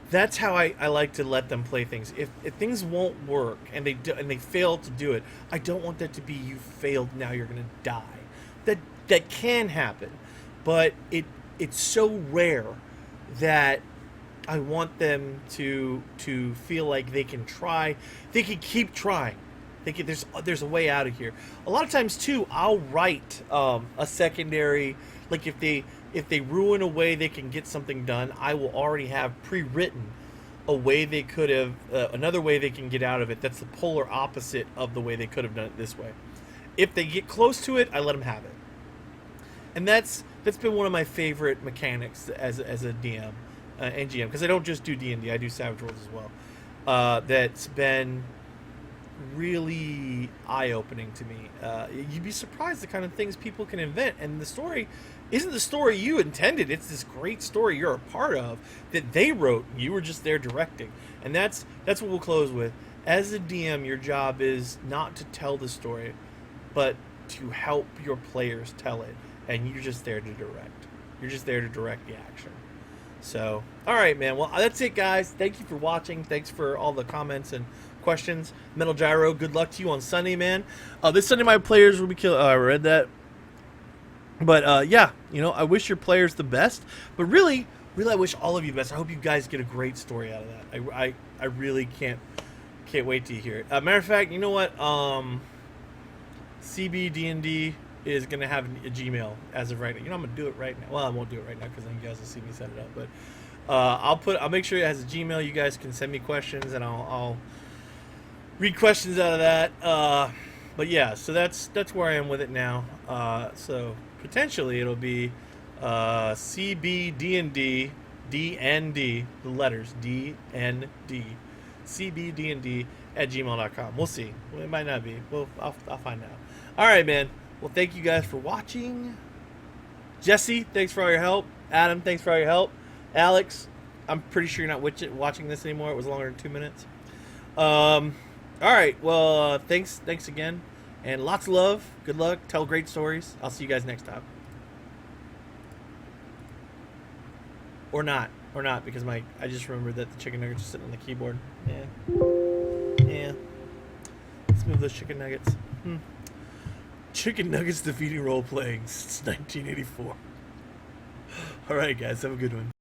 Speaker 1: That's how I like to let them play things. If things won't work and they fail to do it, I don't want that to be you failed, now you're gonna die. That can happen, but it's so rare that I want them to feel like they can try. They can keep trying. There's a way out of here. A lot of times too, I'll write a secondary. Like if they ruin a way they can get something done, I will already have pre-written a way they could have, another way they can get out of it. That's the polar opposite of the way they could have done it this way. If they get close to it, I let them have it. And that's been one of my favorite mechanics as a DM. And GM, because I don't just do D&D, I do Savage Worlds as well. That's been really eye-opening to me. You'd be surprised the kind of things people can invent, and the story isn't the story you intended. It's this great story you're a part of that they wrote. You were just there directing, and that's what we'll close with. As a DM, your job is not to tell the story, but to help your players tell it, and you're just there to direct. You're just there to direct the action. So, all right, man. Well, that's it, guys. Thank you for watching. Thanks for all the comments and questions. Metal Gyro, good luck to you on Sunday, man. This Sunday, my players will be killed. I read that. But, yeah, you know, I wish your players the best. But really, I wish all of you the best. I hope you guys get a great story out of that. I really can't wait to hear it. Matter of fact, you know what? CBDND is going to have a Gmail as of right now. You know, I'm going to do it right now. Well, I won't do it right now because then you guys will see me set it up. But I'll make sure it has a Gmail. You guys can send me questions, and I'll read questions out of that. But yeah, so that's where I am with it now. So potentially it'll be CBDND, DND, the letters DND, CBDND at gmail.com. We'll see. Well, it might not be. Well, I'll find out. All right, man. Well, thank you guys for watching. Jesse, thanks for all your help. Adam, thanks for all your help. Alex, I'm pretty sure you're not watching this anymore. It was longer than 2 minutes. All right. Well, thanks again. And lots of love. Good luck. Tell great stories. I'll see you guys next time. Or not, because I just remembered that the chicken nuggets are sitting on the keyboard. Yeah. Let's move those chicken nuggets. Chicken nuggets defeating role playing since 1984. All right, guys, have a good one.